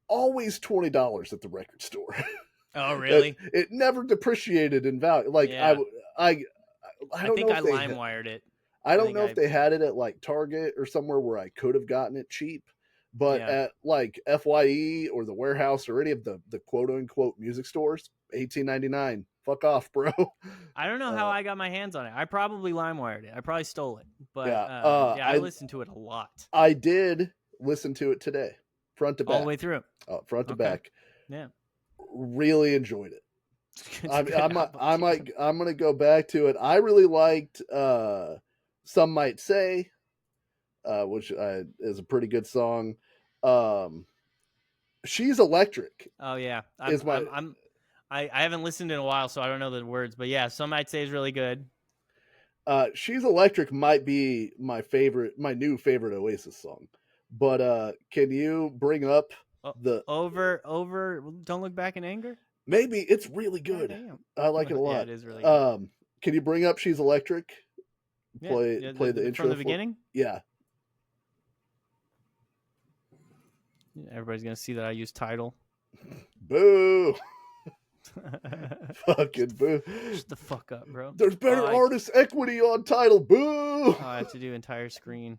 always $20 at the record store. Oh, really? It never depreciated in value. Like, yeah. I don't know if I LimeWired it. I don't know if they had it at like Target or somewhere where I could have gotten it cheap, but at like FYE or the Warehouse or any of the quote unquote music stores, $18.99. Fuck off, bro. I don't know how I got my hands on it. I probably LimeWired it. I probably stole it, but I listened to it a lot. I did listen to it today, front to back, all the way through, front to back. Yeah, really enjoyed it. I'm gonna go back to it. I really liked Some Might Say, which is a pretty good song. She's Electric. Oh yeah, I haven't listened in a while, so I don't know the words, but yeah, Some Might Say is really good. She's Electric might be my new favorite Oasis song. But can you bring up the over Don't Look Back in Anger? Maybe. It's really good. I like it a lot. Yeah, it is really good. Can you bring up She's Electric? Play the intro from the beginning? Yeah. Everybody's going to see that I use Tidal. Boo. Fucking boo. Shut the fuck up, bro. There's better artist equity on Tidal. Boo. I have to do entire screen.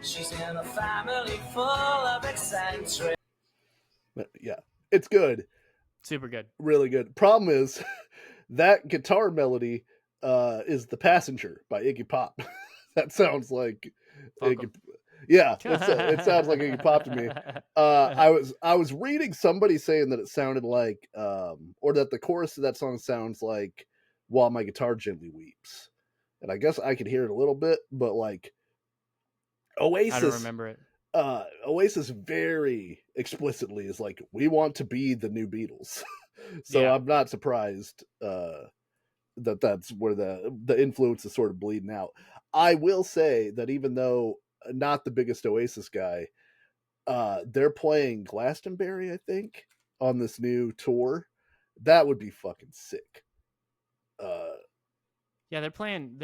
She's in a family full of eccentric. Yeah, it's good. Super good. Really good. Problem is, that guitar melody is The Passenger by Iggy Pop. That sounds like Iggy. Yeah, it sounds like Iggy Pop to me. I was reading somebody saying that it sounded like, or that the chorus of that song sounds like While My Guitar Gently Weeps. And I guess I could hear it a little bit, but like, Oasis, I don't remember it. Oasis very explicitly is like, we want to be the new Beatles. So I'm not surprised that that's where the influence is sort of bleeding out. I will say that even though not the biggest Oasis guy, they're playing Glastonbury, I think, on this new tour. That would be fucking sick. Yeah, they're playing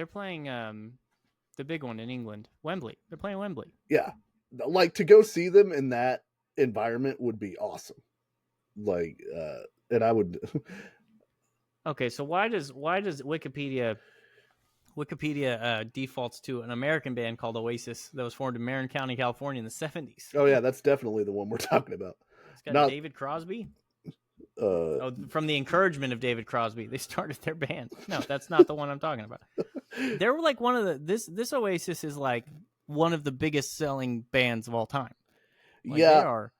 the big one in England, Wembley. They're playing Wembley. Yeah, like to go see them in that environment would be awesome. Like, and I would. Okay, so why does Wikipedia defaults to an American band called Oasis that was formed in Marin County, California in the 70s? Oh yeah, that's definitely the one we're talking about. It's got David Crosby. From the encouragement of David Crosby, they started their band. No, that's not the one I'm talking about. They were like one of this Oasis is like one of the biggest selling bands of all time. Like, they are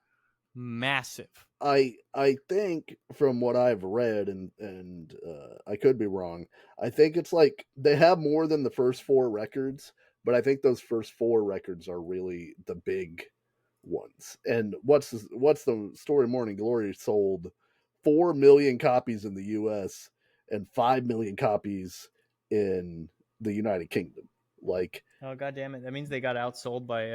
massive. I think from what I've read, and I could be wrong, I think it's like they have more than the first 4 records, but I think those first 4 records are really the big ones. And What's the Story, Morning Glory sold 4 million copies in the US and 5 million copies in the United Kingdom. Like, oh god damn it, that means they got outsold by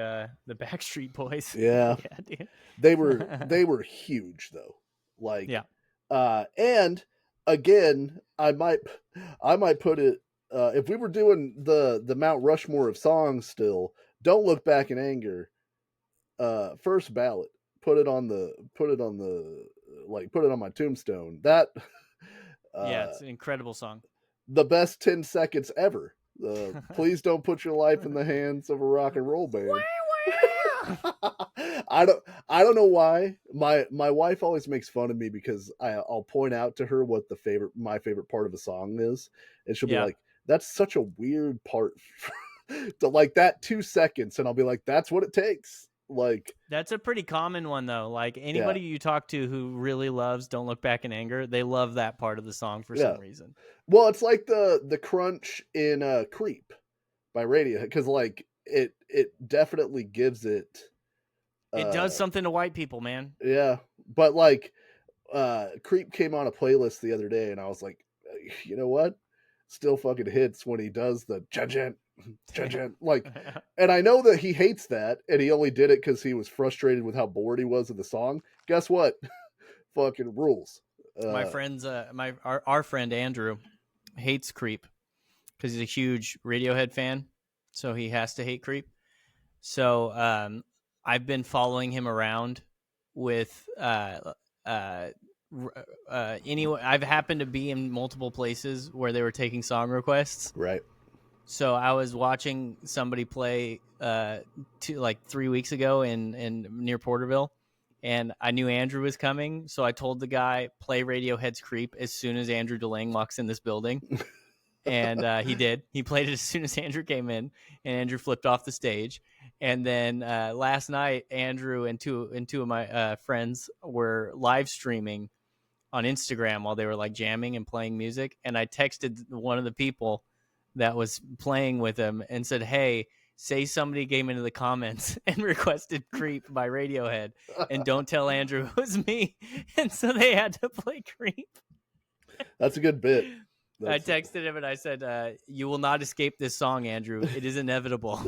the Backstreet Boys. Yeah, Yeah, dude. they were huge though. Like, Yeah. And again, I might put it, if we were doing the Mount Rushmore of songs still, Don't Look Back in Anger, first ballot, put it on my tombstone. That, Yeah, it's an incredible song. the best 10 seconds ever. Please don't put your life in the hands of a rock and roll band. I don't know why. My wife always makes fun of me because I'll point out to her what my favorite part of a song is, and she'll be like, "That's such a weird part to like that 2 seconds," and I'll be like, "That's what it takes." Like, that's a pretty common one though. Like anybody you talk to who really loves "Don't Look Back in Anger," they love that part of the song for some reason. Well, it's like the crunch in "Creep" by Radiohead, because like it definitely gives it. It does something to white people, man. Yeah, but like, Creep came on a playlist the other day, and I was like, you know what? Still fucking hits when he does the judgent, like, and I know that he hates that, and he only did it because he was frustrated with how bored he was of the song. Guess what? Fucking rules. My friends, our friend Andrew hates Creep because he's a huge Radiohead fan, so he has to hate Creep. So I've been following him around with anyway. I've happened to be in multiple places where they were taking song requests. Right. So I was watching somebody play 3 weeks ago in near Porterville, and I knew Andrew was coming, so I told the guy play Radiohead's "Creep" as soon as Andrew DeLange walks in this building. And he did. He played it as soon as Andrew came in, and Andrew flipped off the stage. And then last night, Andrew and two of my friends were live streaming on Instagram while they were like jamming and playing music. And I texted one of the people that was playing with him and said, "Hey, say somebody came into the comments and requested "Creep" by Radiohead, and don't tell Andrew it was me." And so they had to play "Creep." That's a good bit. I texted him and I said, "You will not escape this song, Andrew. It is inevitable."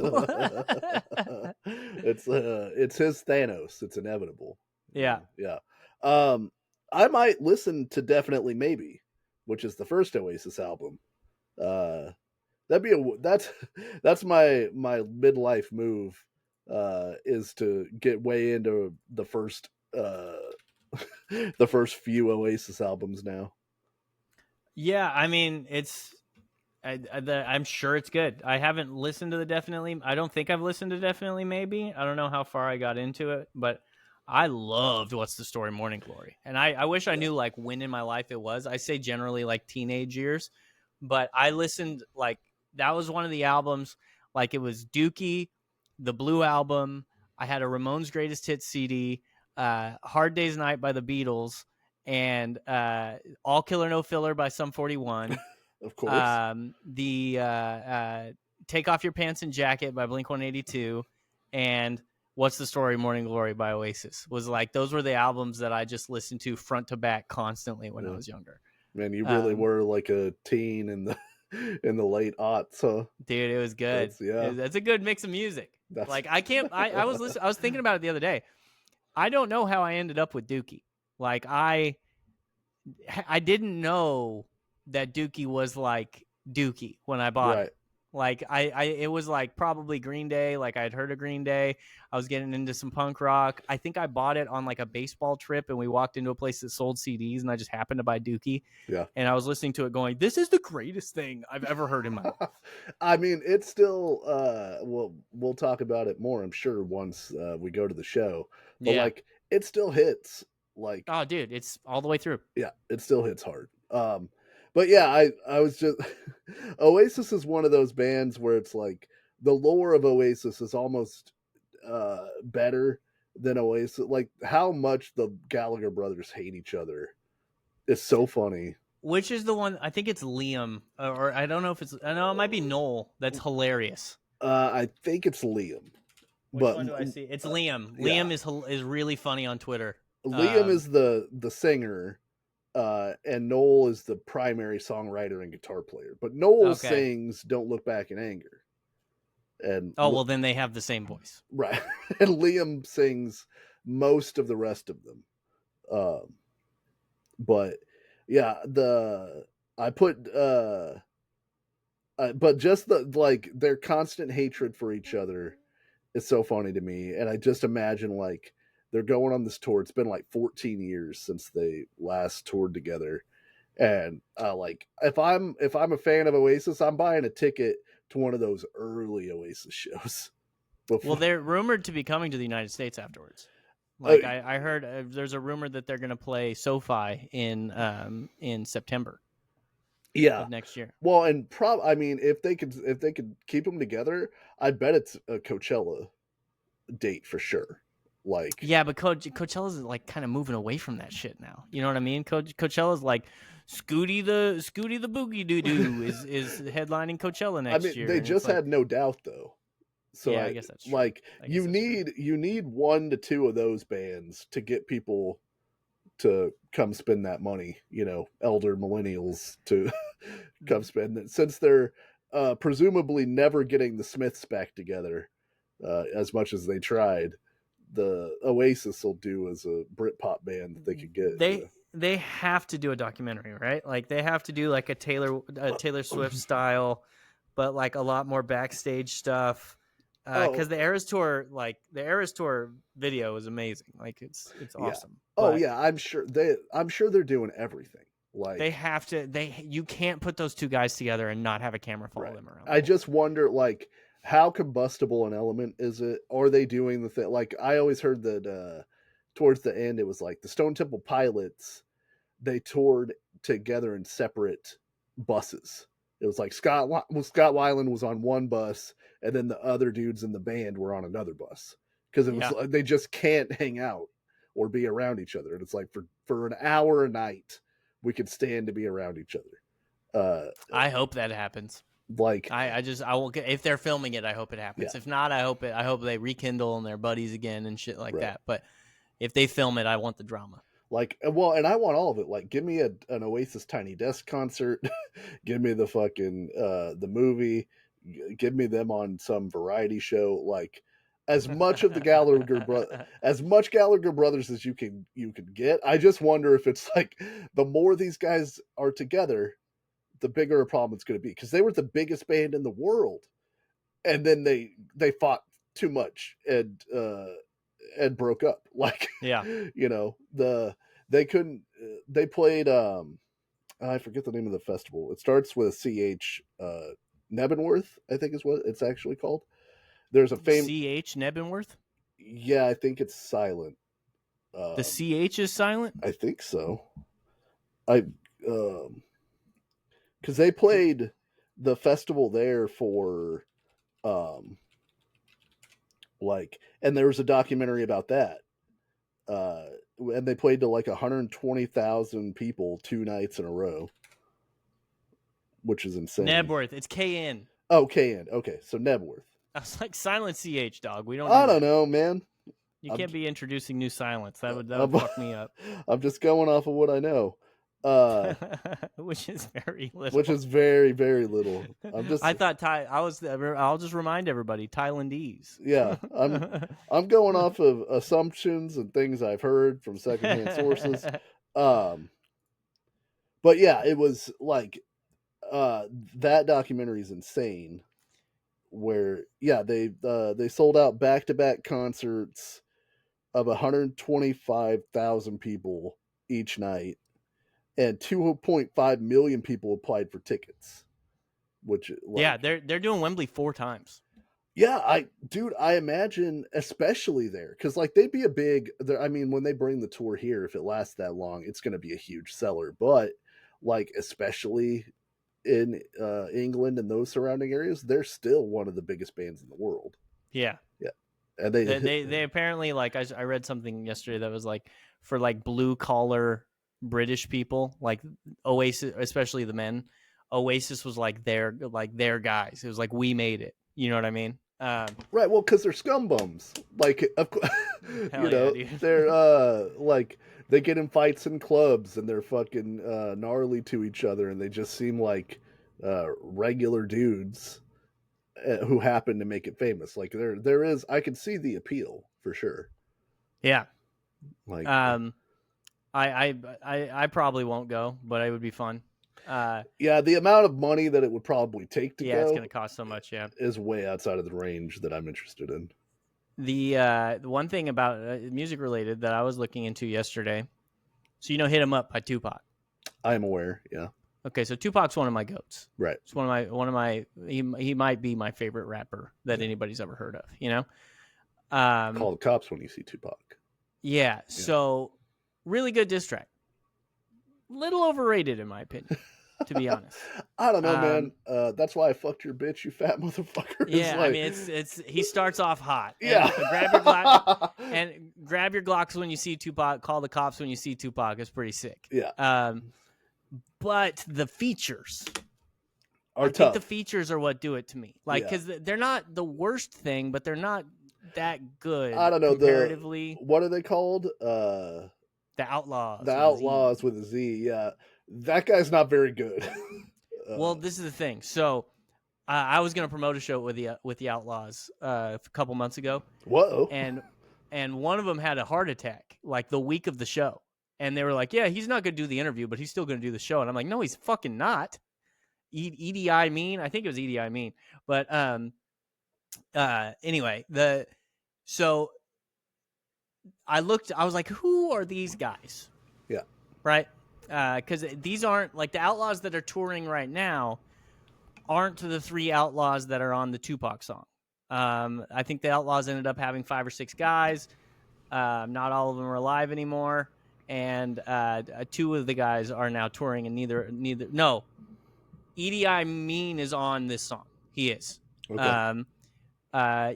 It's his Thanos. It's inevitable. Yeah. Yeah. I might listen to Definitely Maybe, which is the first Oasis album. That's my midlife move. Is to get way into the first the first few Oasis albums now. Yeah, I mean, I'm sure it's good. I haven't listened to I don't think I've listened to Definitely Maybe. I don't know how far I got into it, but I loved What's the Story, Morning Glory. And I wish I knew like when in my life it was. I say generally like teenage years, but I listened like that was one of the albums. Like it was Dookie, the Blue Album. I had a Ramones Greatest Hits CD, Hard Day's Night by the Beatles, and All Killer No Filler by Sum 41. Of course. The Take Off Your Pants and Jacket by Blink-182, and What's the Story, Morning Glory by Oasis. Was like those were the albums that I just listened to front to back constantly when I was younger. Man, you really were like a teen in the late aughts, huh? Dude, it was good. That's a good mix of music. Like I was thinking about it the other day. I don't know how I ended up with Dookie. Like I didn't know that Dookie was like Dookie when I bought it. Like it was like probably Green Day. Like I'd heard of Green Day. I was getting into some punk rock. I think I bought it on like a baseball trip, and we walked into a place that sold CDs, and I just happened to buy Dookie. Yeah. And I was listening to it going, "This is the greatest thing I've ever heard in my life." I mean, it's still we'll talk about it more, I'm sure, once we go to the show. But like it still hits. Like, oh dude, it's all the way through. Yeah, it still hits hard. But yeah, I was just Oasis is one of those bands where it's like the lore of Oasis is almost better than Oasis. Like how much the Gallagher brothers hate each other is so funny. Which is the one? I think it's Liam, or I don't know if it's. I know it might be Noel. That's hilarious. I think it's Liam. Which one do I see? It's Liam. Liam is really funny on Twitter. Liam is the singer. And Noel is the primary songwriter and guitar player. But Noel sings "Don't Look Back in Anger." And well, then they have the same voice, right? And Liam sings most of the rest of them. But yeah, I put but just the like their constant hatred for each other is so funny to me, and I just imagine like they're going on this tour. It's been like 14 years since they last toured together, and like if I'm a fan of Oasis, I'm buying a ticket to one of those early Oasis shows. Well, they're rumored to be coming to the United States afterwards. Like I heard, there's a rumor that they're going to play SoFi in September. Yeah, of next year. Well, and I mean, if they could keep them together, I bet it's a Coachella date for sure. Like, yeah, but Coachella's like kind of moving away from that shit now. You know what I mean? Coachella's like Scooty the Boogie Doo Doo is headlining Coachella next year. They just had No Doubt though. So yeah, I guess that's true. Like you need 1 to 2 of those bands to get people to come spend that money, you know, elder millennials to come spend it, since they're presumably never getting the Smiths back together as much as they tried. The Oasis will do as a Britpop band that they could get. They have to do a documentary, right? Like they have to do like a Taylor Swift style, but like a lot more backstage stuff. Because the Eras Tour video is amazing. Like it's awesome. Oh yeah, I'm sure they're doing everything. Like they have to. You can't put those two guys together and not have a camera follow them around. I just wonder, like, how combustible an element is it? Are they doing the thing? Like I always heard that towards the end it was like the Stone Temple Pilots, they toured together in separate buses. It was like Scott Weiland was on one bus, and then the other dudes in the band were on another bus, because it was they just can't hang out or be around each other. And it's like for an hour a night, we could stand to be around each other. I hope that happens. Like I will, if they're filming it, I hope it happens. If not, I hope they rekindle and they're buddies again and shit like that. But if they film it, I want the drama. Like, well, and I want all of it. Like, give me an Oasis Tiny Desk concert. Give me the fucking the movie. Give me them on some variety show. Like, as much of the Gallagher brothers as you can get. I just wonder if it's like the more these guys are together, the bigger a problem it's going to be, because they were the biggest band in the world, and then they fought too much and broke up. Like, you know, they couldn't. They played. I forget the name of the festival. It starts with CH. Nebenworth, I think is what it's actually called. There's a famous CH Nebenworth. Yeah, I think it's silent. The CH is silent. I think so. Because they played the festival there for, like, and there was a documentary about that. And they played to like 120,000 people 2 nights in a row, which is insane. Nebworth, it's KN. Oh, KN. Okay, so Nebworth. I was like, silent CH, dog. We don't. I don't know, man. You can't be introducing new silence. That would fuck me up. I'm just going off of what I know. Which is very little. Which is very, very little. I thought I'll just remind everybody, Thailandese. Yeah, I'm going off of assumptions and things I've heard from secondhand sources. But yeah, it was like that documentary is insane. Where they sold out back-to-back concerts of 125,000 people each night, and 2.5 million people applied for tickets. Which they're doing Wembley 4 times. Yeah, I imagine, especially there, because like they'd be a big. I mean, when they bring the tour here, if it lasts that long, it's going to be a huge seller. But like, especially in England and those surrounding areas, they're still one of the biggest bands in the world. Yeah. And they apparently, like, I read something yesterday that was like, for like blue collar British people, like Oasis, especially the men, Oasis was like their guys. It was like, we made it. You know what I mean? Right. Well, because they're scumbums. Like, you know, they're like, they get in fights in clubs and they're fucking gnarly to each other, and they just seem like regular dudes who happen to make it famous. Like there is, I can see the appeal for sure. Yeah. Like, I probably won't go, but it would be fun. Yeah, the amount of money that it would probably take to go, it's going to cost so much. Yeah, is way outside of the range that I'm interested in. The one thing about music related that I was looking into yesterday. So "Hit 'Em Up" by Tupac. I am aware. Yeah. Okay, so Tupac's one of my goats. Right. It's one of my. He might be my favorite rapper that anybody's ever heard of. Call the cops when you see Tupac. Yeah. So really good diss track. Little overrated in my opinion, to be honest. I don't know, man. That's why I fucked your bitch, you fat motherfucker. Yeah, I mean, it's he starts off hot. Yeah. Grab your Glocks when you see Tupac. Call the cops when you see Tupac. It's pretty sick. Yeah. But the features are tough. I think the features are what do it to me. Because they're not the worst thing, but they're not that good. I don't know. Comparatively, what are they called? The Outlaws. The Outlaws with a Z. Yeah, that guy's not very good. Well, this is the thing. So, I was gonna promote a show with the Outlaws a couple months ago. Whoa! And one of them had a heart attack like the week of the show, and they were like, "Yeah, he's not gonna do the interview, but he's still gonna do the show." And I'm like, "No, he's fucking not." Edie Mean, I think it was Edie Mean, but anyway, so I was like, who are these guys? Yeah. Right? Because these aren't, like, the Outlaws that are touring right now aren't the 3 Outlaws that are on the Tupac song. I think the Outlaws ended up having 5 or 6 guys. Not all of them are alive anymore. And 2 of the guys are now touring, and no. Edie Mean is on this song. He is. Okay.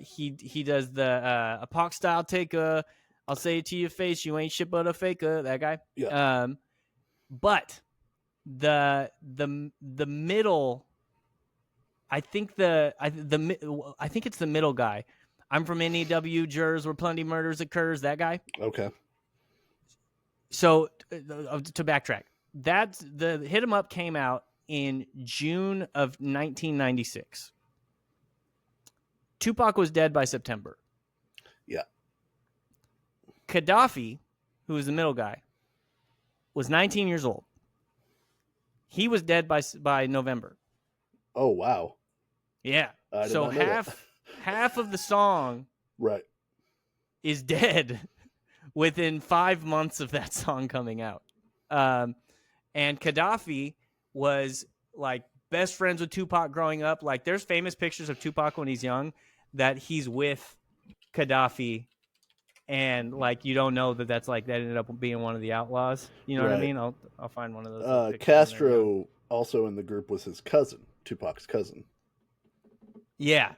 He does the a Pac style taker. I'll say it to your face, you ain't shit but a faker. That guy. Yeah. But the middle, I think I think it's the middle guy. I'm from NEW, jurors where plenty murders occurs. That guy. Okay. So to backtrack, that's the "Hit 'Em Up" came out in June of 1996. Tupac was dead by September. Yeah. Gaddafi, who was the middle guy, was 19 years old. He was dead by November. Oh, wow. Yeah. So half of the song right is dead within 5 months of that song coming out. And Gaddafi was like best friends with Tupac growing up. Like there's famous pictures of Tupac when he's young that he's with Gaddafi, and like you don't know that ended up being one of the Outlaws. You know what I mean? I'll find one of those. Castro also in the group was his cousin, Tupac's cousin. Yeah.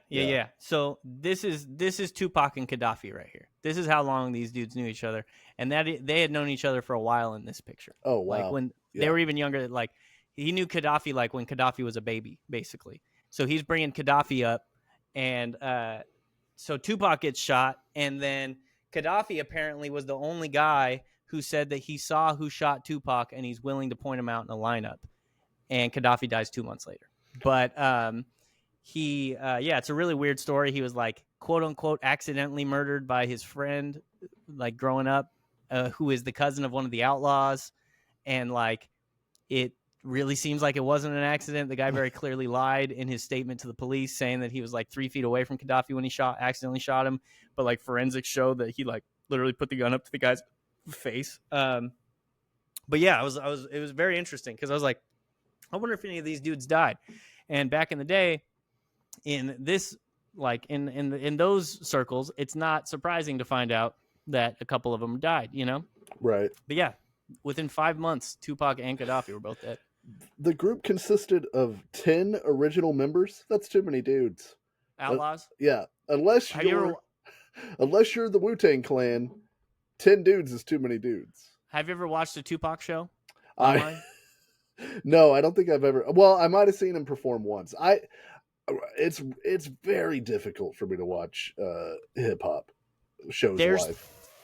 So this is Tupac and Gaddafi right here. This is how long these dudes knew each other, and that they had known each other for a while in this picture. Oh wow! Like when they were even younger. Like he knew Gaddafi like when Gaddafi was a baby, basically. So he's bringing Gaddafi up, and so Tupac gets shot, and then Gaddafi apparently was the only guy who said that he saw who shot Tupac, and he's willing to point him out in a lineup. And Gaddafi dies 2 months later. But it's a really weird story. He was like, quote unquote, accidentally murdered by his friend, like growing up, who is the cousin of one of the Outlaws. And like, it really seems like it wasn't an accident. The guy very clearly lied in his statement to the police, saying that he was like 3 feet away from Gaddafi when he accidentally shot him. But like forensics show that he like literally put the gun up to the guy's face. But yeah, it was very interesting because I was like, I wonder if any of these dudes died. And back in the day, in this, like in those circles, it's not surprising to find out that a couple of them died, you know? Right. But yeah, within 5 months, Tupac and Gaddafi were both dead. The group consisted of 10 original members. That's too many dudes. Outlaws? Yeah. Unless you're the Wu-Tang Clan, 10 dudes is too many dudes. Have you ever watched a Tupac show? No, I don't think I've ever. Well, I might have seen him perform once. It's very difficult for me to watch hip hop shows. There's live.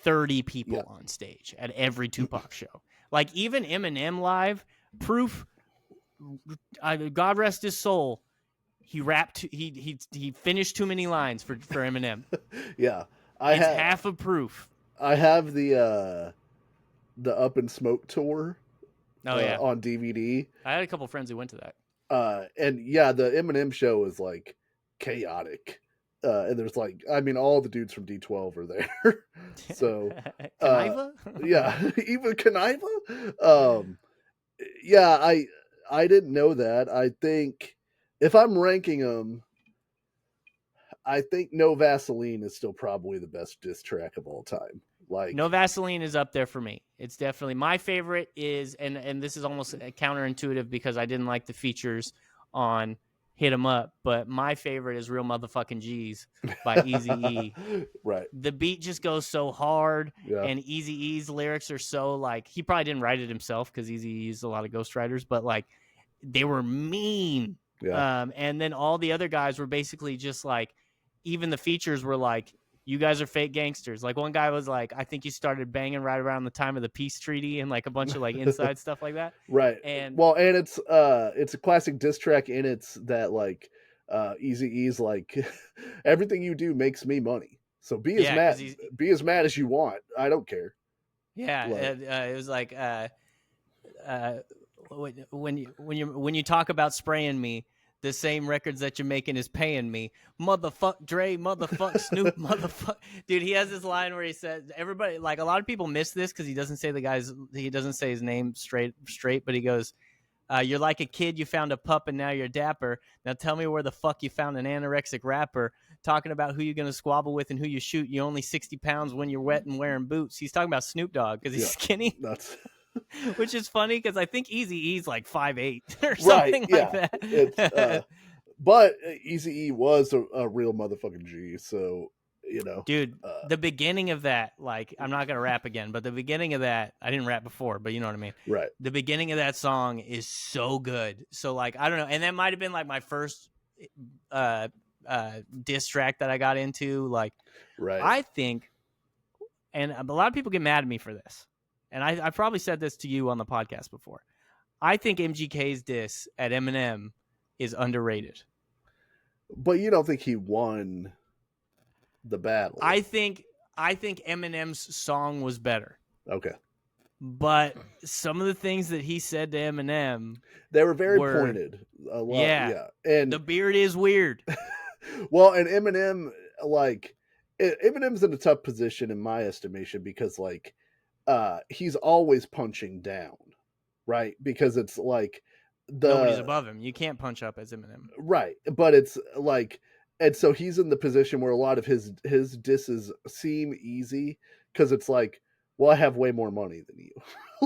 30 people on stage at every Tupac show. Like even Eminem live, Proof, God rest his soul, he rapped. He finished too many lines for Eminem. Yeah, half of Proof. I have the the Up in Smoke tour. Oh yeah, on DVD. I had a couple friends who went to that. And yeah, the Eminem show is like chaotic. And there's like, I mean, all the dudes from D12 are there. So, Kaniva? Yeah, even Kaniva. Yeah, I didn't know that. I think if I'm ranking them, I think No Vaseline is still probably the best diss track of all time. Like, No Vaseline is up there for me. It's definitely my favorite is, and this is almost counterintuitive because I didn't like the features on Hit 'Em Up, but my favorite is Real Motherfucking G's by Eazy-E. Right. The beat just goes so hard, Yeah. and Eazy-E's lyrics are so like, he probably didn't write it himself because Eazy-E used a lot of ghostwriters, but like they were mean. Yeah. And then all the other guys were basically just like, even the features were like, you guys are fake gangsters. Like one guy was like, I think you started banging right around the time of the peace treaty and like a bunch of like inside stuff like that. Right. And well, and it's a classic diss track in it's that like Eazy-E's like everything you do makes me money. So be as mad as you want. I don't care. Yeah, like, it was like when you talk about spraying me, the same records that you're making is paying me. Motherfuck Dre, motherfuck Snoop, motherfuck. Dude, he has this line where he says, everybody, like a lot of people miss this because he doesn't say his name straight, but he goes, you're like a kid, you found a pup and now you're dapper. Now tell me where the fuck you found an anorexic rapper. Talking about who you're going to squabble with and who you shoot. You only 60 pounds when you're wet and wearing boots. He's talking about Snoop Dogg because he's skinny. That's... Which is funny because I think Eazy-E's like 5'8" or something like that. It's, but Eazy-E was a real motherfucking G, so, you know. Dude, the beginning of that, like, I'm not going to rap again, but the beginning of that, I didn't rap before, but you know what I mean? Right. The beginning of that song is so good. So, like, I don't know. And that might have been, like, my first diss track that I got into. Like, right. I think, and a lot of people get mad at me for this, and I probably said this to you on the podcast before. I think MGK's diss at Eminem is underrated. But you don't think he won the battle? I think Eminem's song was better. Okay. But some of the things that he said to Eminem, they were very pointed. A lot, yeah. And the beard is weird. Well, and Eminem, like, Eminem's in a tough position in my estimation because, like, he's always punching down, right? Because it's like nobody's above him. You can't punch up as Eminem, right? But it's like, and so he's in the position where a lot of his disses seem easy because it's like, well, I have way more money than you,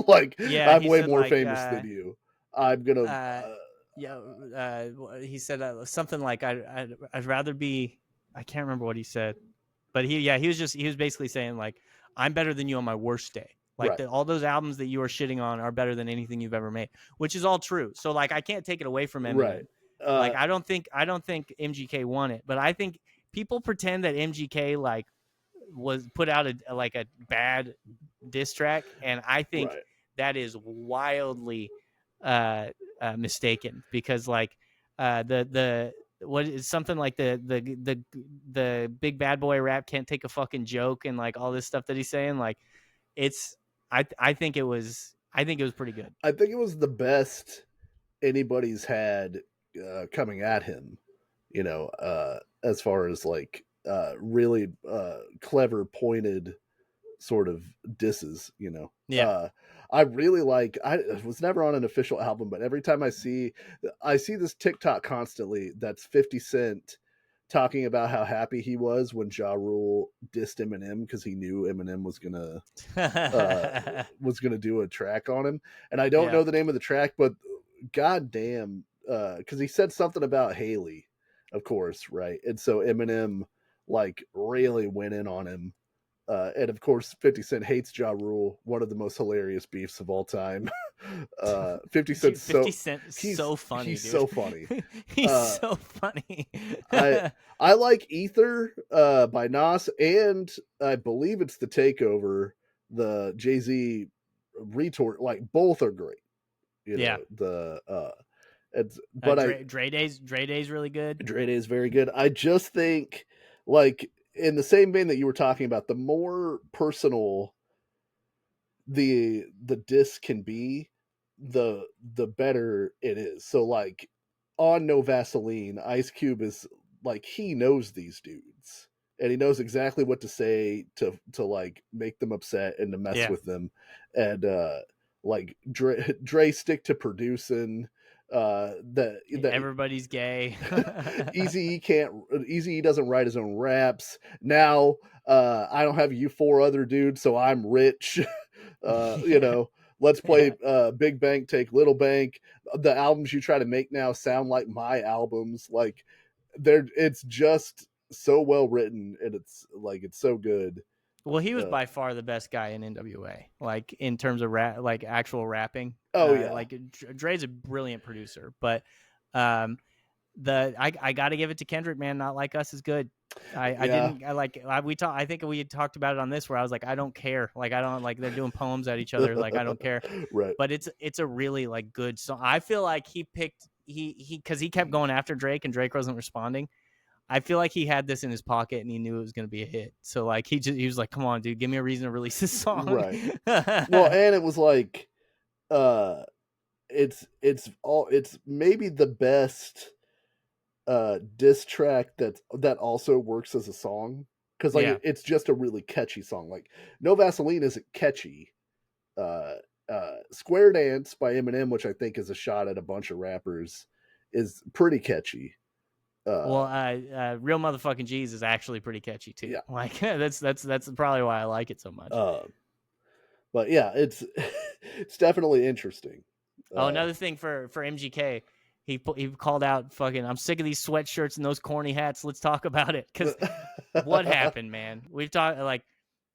like, I'm way more famous than you. I'm gonna, he said something like, I'd rather be. I can't remember what he said, but he was basically saying like, I'm better than you on my worst day. Like all those albums that you are shitting on are better than anything you've ever made, which is all true. So like, I can't take it away from Eminem. Right. Like, I don't think MGK won it, but I think people pretend that MGK like was put out a bad diss track, and I think that is wildly mistaken because like the what is something like the big bad boy rap can't take a fucking joke and like all this stuff that he's saying, like it's I think it was pretty good. I think it was the best anybody's had coming at him, you know, as far as like really clever pointed sort of disses, you know. I really like, I was never on an official album, but every time I see this TikTok constantly that's 50 Cent talking about how happy he was when Ja Rule dissed Eminem because he knew Eminem was gonna do a track on him, and I don't know the name of the track, but goddamn, because he said something about Haley, of course, right? And so Eminem like really went in on him. And of course, 50 Cent hates Ja Rule, one of the most hilarious beefs of all time. 50 Cent's so funny. He's dude. So funny. He's so funny. I like Ether by Nas, and I believe it's The Takeover, the Jay-Z retort. Like, both are great. You know, Dre Day's really good. Dre Day's very good. I just think, like, in the same vein that you were talking about, the more personal the disc can be, the better it is. So like on No Vaseline, Ice Cube is like, he knows these dudes and he knows exactly what to say to like make them upset and to mess with them. And like Dre stick to producing, that everybody's gay. Easy doesn't write his own raps. Now I don't have you 4 other dudes, so I'm rich. You know, let's play Big Bank Take Little Bank. The albums you try to make now sound like my albums. Like it's just so well written, and it's so good. Well, he was by far the best guy in NWA, like in terms of like actual rapping. Oh yeah, like Dre's a brilliant producer, but I got to give it to Kendrick, man. Not Like Us is good. I think we had talked about it on this, where I was like, I don't care. Like, I don't like, they're doing poems at each other. Like, I don't care. Right. But it's a really like good song. I feel like he cause he kept going after Drake and Drake wasn't responding. I feel like he had this in his pocket and he knew it was going to be a hit. So like, he was like, come on, dude, give me a reason to release this song. Right. Well, and it was like, it's maybe the best diss track that also works as a song, because like it's just a really catchy song. Like No Vaseline isn't catchy. Square Dance by Eminem, which I think is a shot at a bunch of rappers, is pretty catchy. Real Motherfucking G's is actually pretty catchy too. Yeah. Like that's probably why I like it so much. But yeah, it's definitely interesting. Another thing for MGK, he called out fucking, I'm sick of these sweatshirts and those corny hats. Let's talk about it. Because what happened, man? We've talked, like,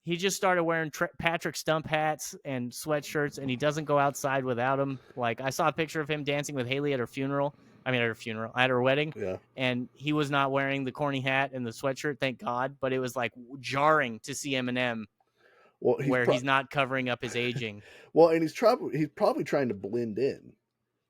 he just started wearing Patrick Stump hats and sweatshirts, and he doesn't go outside without them. Like, I saw a picture of him dancing with Haley at her wedding. Yeah. And he was not wearing the corny hat and the sweatshirt, thank God. But it was like jarring to see Eminem. Well, he's not covering up his aging. Well, and he's probably trying to blend in,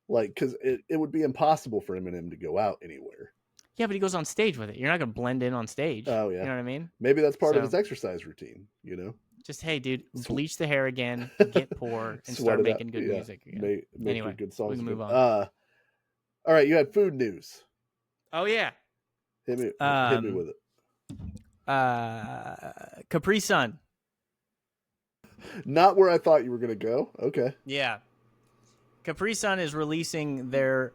like, because it would be impossible for Eminem to go out anywhere. Yeah, but he goes on stage with it. You're not going to blend in on stage. Oh yeah, you know what I mean? Maybe that's part of his exercise routine. You know, just, hey, dude, bleach the hair again, get poor, and start making good music again. Anyway, good songs. We can move on. All right, you had food news. Oh yeah, hit me with it. Capri Sun. Not where I thought you were going to go. Okay. Yeah. Capri Sun is releasing their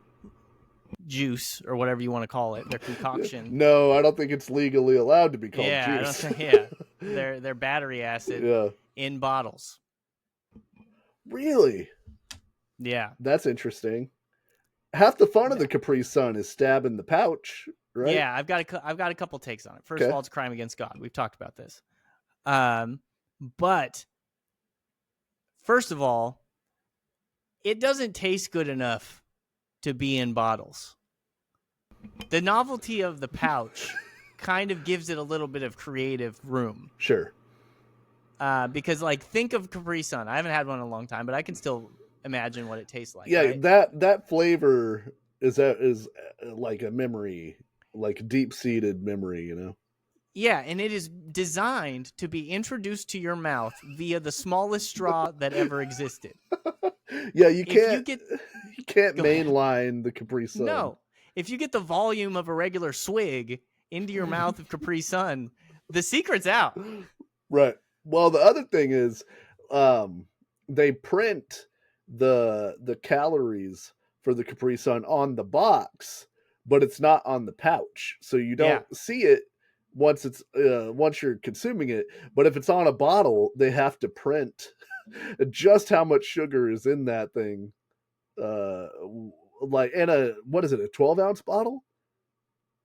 juice, or whatever you want to call it, their concoction. No, I don't think it's legally allowed to be called juice. Their battery acid in bottles. Really? Yeah. That's interesting. Half the fun of the Capri Sun is stabbing the pouch, right? Yeah, I've got a couple takes on it. First of all, it's a crime against God. We've talked about this. But first of all, it doesn't taste good enough to be in bottles. The novelty of the pouch kind of gives it a little bit of creative room. Sure. Because, like, think of Capri Sun. I haven't had one in a long time, but I can still imagine what it tastes like. Yeah, right? that flavor is like a memory, like deep-seated memory, you know? Yeah, and it is designed to be introduced to your mouth via the smallest straw that ever existed. Yeah, you can't mainline the Capri Sun. No. If you get the volume of a regular swig into your mouth of Capri Sun, the secret's out. Right. Well, the other thing is they print the calories for the Capri Sun on the box, but it's not on the pouch. So you don't see it once you're consuming it. But if it's on a bottle, they have to print just how much sugar is in that thing. Like in a 12-ounce bottle?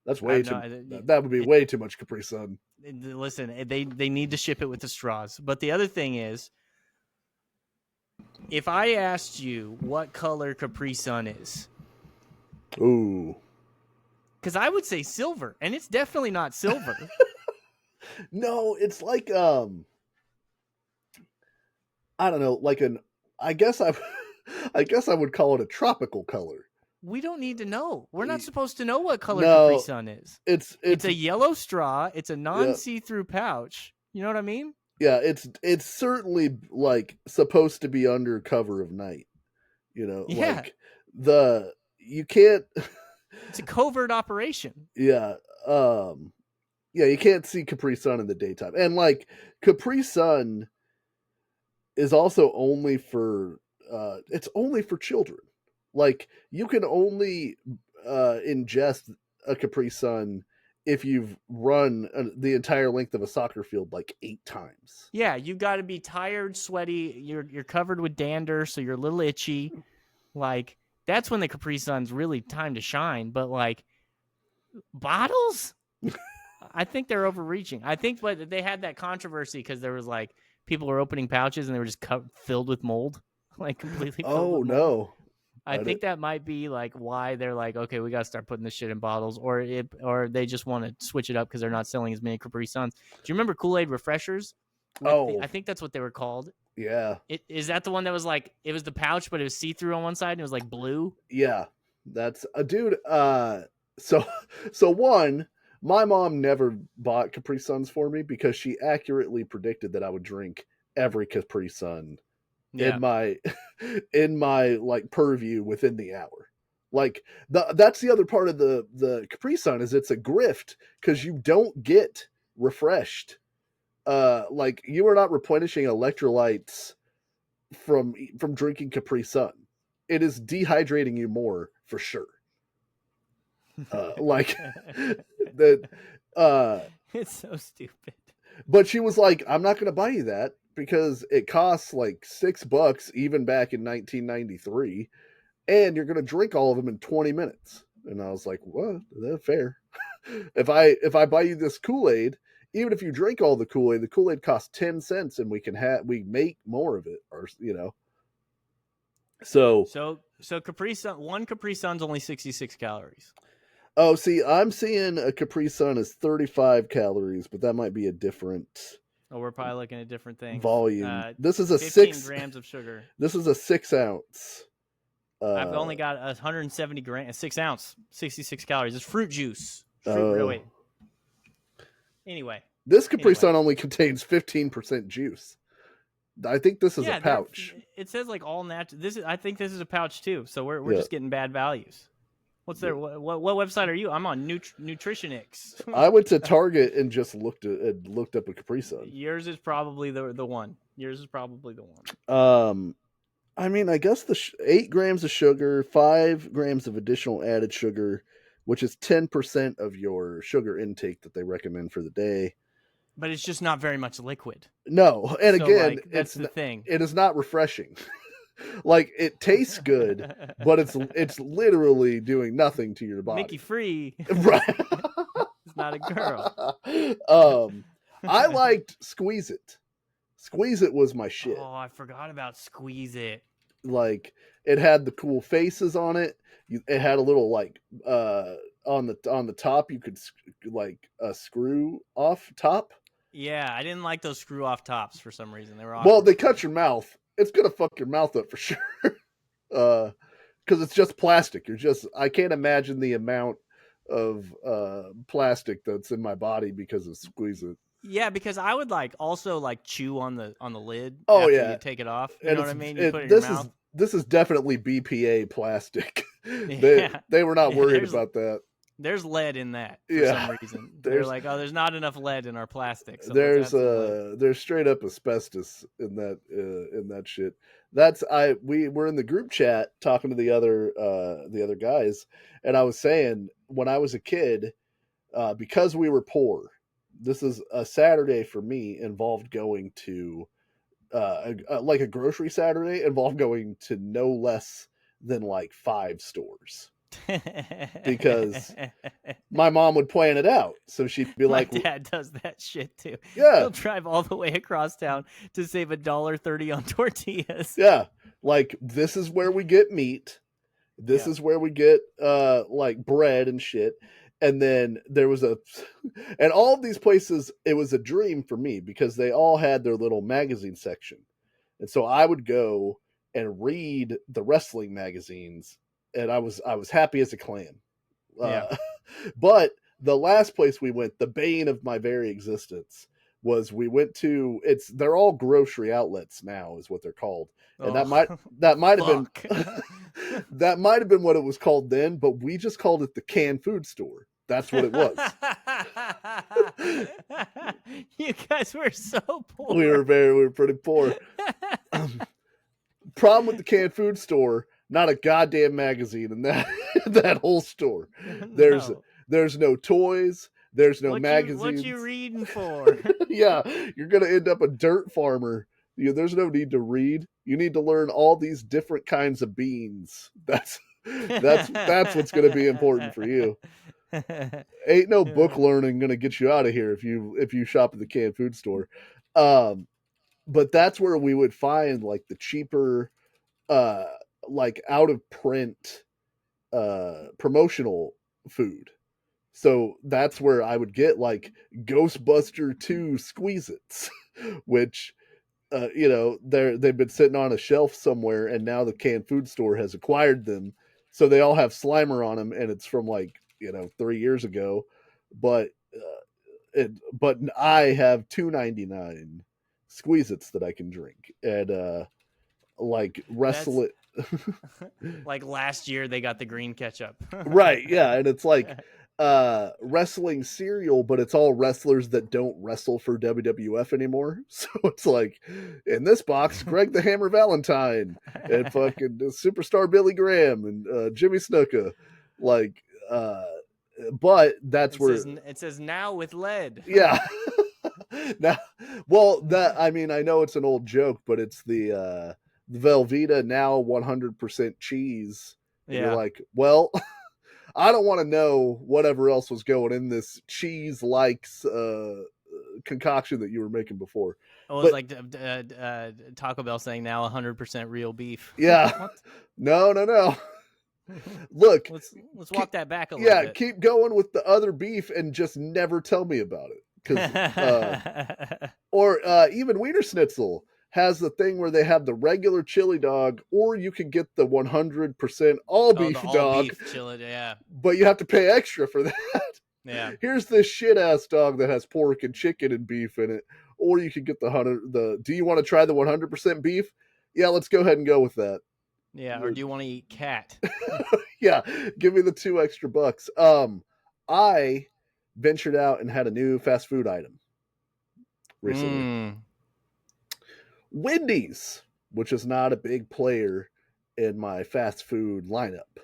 That's way that would be way too much Capri Sun. Listen, they need to ship it with the straws. But the other thing is, if I asked you what color Capri Sun is, ooh, because I would say silver, and it's definitely not silver. No, it's like I don't know, like I guess I would call it a tropical color. We don't need to know. We're not supposed to know what color Capri Sun is. It's a yellow straw. It's a non-see-through pouch. You know what I mean? Yeah, it's certainly like supposed to be under cover of night. Yeah. Like you can't. It's a covert operation. Yeah, yeah, you can't see Capri Sun in the daytime, and like Capri Sun is also only for it's only for children. Like you can only ingest a Capri Sun if you've run the entire length of a soccer field like 8 times. Yeah, you got to be tired, sweaty. You're covered with dander, so you're a little itchy. Like that's when the Capri Sun's really time to shine. But like bottles, I think they're overreaching. I think, but they had that controversy because there was like people were opening pouches and they were just filled with mold, like completely. Oh with mold. no. I think that might be like why they're like, okay, we got to start putting this shit in bottles, or they just want to switch it up because they're not selling as many Capri Suns. Do you remember Kool-Aid refreshers? I think that's what they were called. Yeah. Is that the one that was like it was the pouch, but it was see-through on one side and it was like blue? Yeah, that's a dude. So one, my mom never bought Capri Suns for me because she accurately predicted that I would drink every Capri Sun in my like purview within the hour. Like that's the other part of the Capri Sun is it's a grift because you don't get refreshed. Like you are not replenishing electrolytes from drinking Capri Sun. It is dehydrating you more for sure. Like that. It's so stupid. But she was like, "I'm not going to buy you that because it costs like $6 even back in 1993, and you're going to drink all of them in 20 minutes." And I was like, "What? That's fair. If I buy you this Kool-Aid, even if you drink all the Kool-Aid costs 10 cents, and we make more of it, or So Capri Sun, one Capri Sun's only 66 calories. Oh, see, I'm seeing a Capri Sun is 35 calories, but that might be a different. Oh, we're probably looking at different things. Volume. This is a 15 grams of sugar. This is a 6 ounce. I've only got 170 grams, 6 ounce, 66 calories. It's fruit juice. Wait. Anyway, this Capri Sun only contains 15% juice. I think this is a pouch. It says like all natural. I think this is a pouch too. So we're just getting bad values. What's there? What website are you? I'm on Nutritionix. I went to Target and just looked up a Capri Sun. Yours is probably the one. I mean, I guess 8 grams of sugar, 5 grams of additional added sugar, which is 10% of your sugar intake that they recommend for the day. But it's just not very much liquid. No, and so, again, that's the thing. It is not refreshing. Like it tastes good, but it's literally doing nothing to your body. Mickey Free, right? It's not a girl. I liked Squeeze It. Squeeze It was my shit. Oh, I forgot about Squeeze It. Like it had the cool faces on it. It had a little like on the top you could like screw off top. Yeah, I didn't like those screw off tops for some reason. They were awkward. Well, they cut your mouth. It's gonna fuck your mouth up for sure. Because it's just plastic. I can't imagine the amount of plastic that's in my body because of Squeeze It. Yeah, because I would also chew on the lid. Oh after yeah, you take it off. You know what I mean? You put it in this your mouth. This is definitely BPA plastic. They were not worried about that. There's lead in that for some reason. They're like, oh, there's not enough lead in our plastic. So there's straight up asbestos in that shit. We were in the group chat talking to the other guys, and I was saying when I was a kid, because we were poor, this is a Saturday for me involved going to like a grocery Saturday involved going to no less than like 5 stores. Because my mom would plan it out, so she'd be like, "My dad does that shit too. Yeah, he'll drive all the way across town to save $1.30 on tortillas. Yeah, like this is where we get meat. This is where we get like bread and shit. And then there was and all of these places, it was a dream for me because they all had their little magazine section, and so I would go and read the wrestling magazines. And I was happy as a clam. But the last place we went, the bane of my very existence, was we went to they're all grocery outlets now is what they're called. And that might have been that might have been what it was called then, but we just called it the canned food store. That's what it was. You guys were so poor. We were pretty poor. Problem with the canned food store, not a goddamn magazine in that whole store. There's no toys. There's no magazines. What you reading for? Yeah, you're gonna end up a dirt farmer. There's no need to read. You need to learn all these different kinds of beans. That's what's gonna be important for you. Ain't no book learning gonna get you out of here if you shop at the canned food store. But that's where we would find like the cheaper, like out of print, promotional food. So that's where I would get like Ghostbuster 2 Squeeze-Its, which, they've been sitting on a shelf somewhere, and now the canned food store has acquired them. So they all have Slimer on them, and it's from 3 years ago. But I have $2.99 Squeeze-Its that I can drink, and wrestle it. Like last year, they got the green ketchup. Right, yeah, and it's like wrestling cereal, but it's all wrestlers that don't wrestle for WWF anymore. So it's like, in this box, Greg the Hammer Valentine and fucking Superstar Billy Graham and Jimmy Snuka. But that's where it says now with lead. Yeah. Now, well, I know it's an old joke, but it's the Velveeta now 100% cheese. And you're like, well, I don't want to know whatever else was going in this cheese likes concoction that you were making before. Oh, it was Taco Bell saying now 100% real beef. Yeah. No. Look, let's walk that back a little bit. Yeah, keep going with the other beef and just never tell me about it. Or even Wiener Schnitzel has the thing where they have the regular chili dog, or you can get the 100% all beef dog. Beef chili, yeah. But you have to pay extra for that. Yeah. Here's this shit ass dog that has pork and chicken and beef in it, or you can get do you want to try the 100% beef? Yeah, let's go ahead and go with that. Yeah, or do you want to eat cat? Yeah, give me the $2 extra. I ventured out and had a new fast food item recently. Wendy's, which is not a big player in my fast food lineup.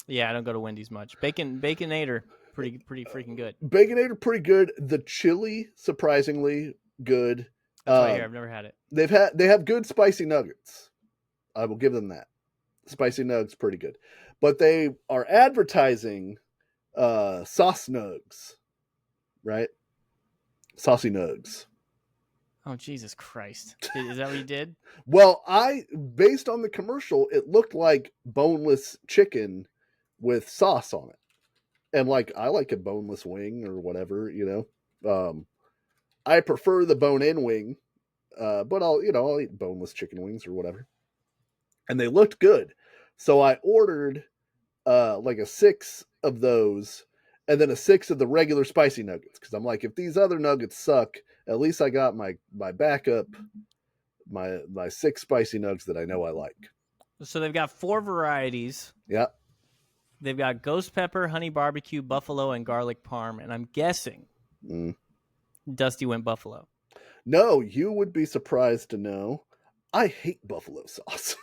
Yeah, I don't go to Wendy's much. Baconator, pretty freaking good. Baconator, pretty good. The chili, surprisingly good. That's what I hear. I've never had it. They have good spicy nuggets. I will give them that. Spicy nugs, pretty good. But they are advertising sauce nugs, right? Saucy nugs. Oh, Jesus Christ. Is that what you did? Well, based on the commercial, it looked like boneless chicken with sauce on it. And I like a boneless wing or whatever, I prefer the bone-in wing, but I'll eat boneless chicken wings or whatever. And they looked good. So I ordered a 6 of those and then a 6 of the regular spicy nuggets. Because I'm like, if these other nuggets suck, at least I got my backup, my 6 spicy nugs that I know I like. So they've got 4 varieties. Yeah. They've got ghost pepper, honey barbecue, buffalo, and garlic parm. And I'm guessing Dusty went buffalo. No, you would be surprised to know I hate buffalo sauce.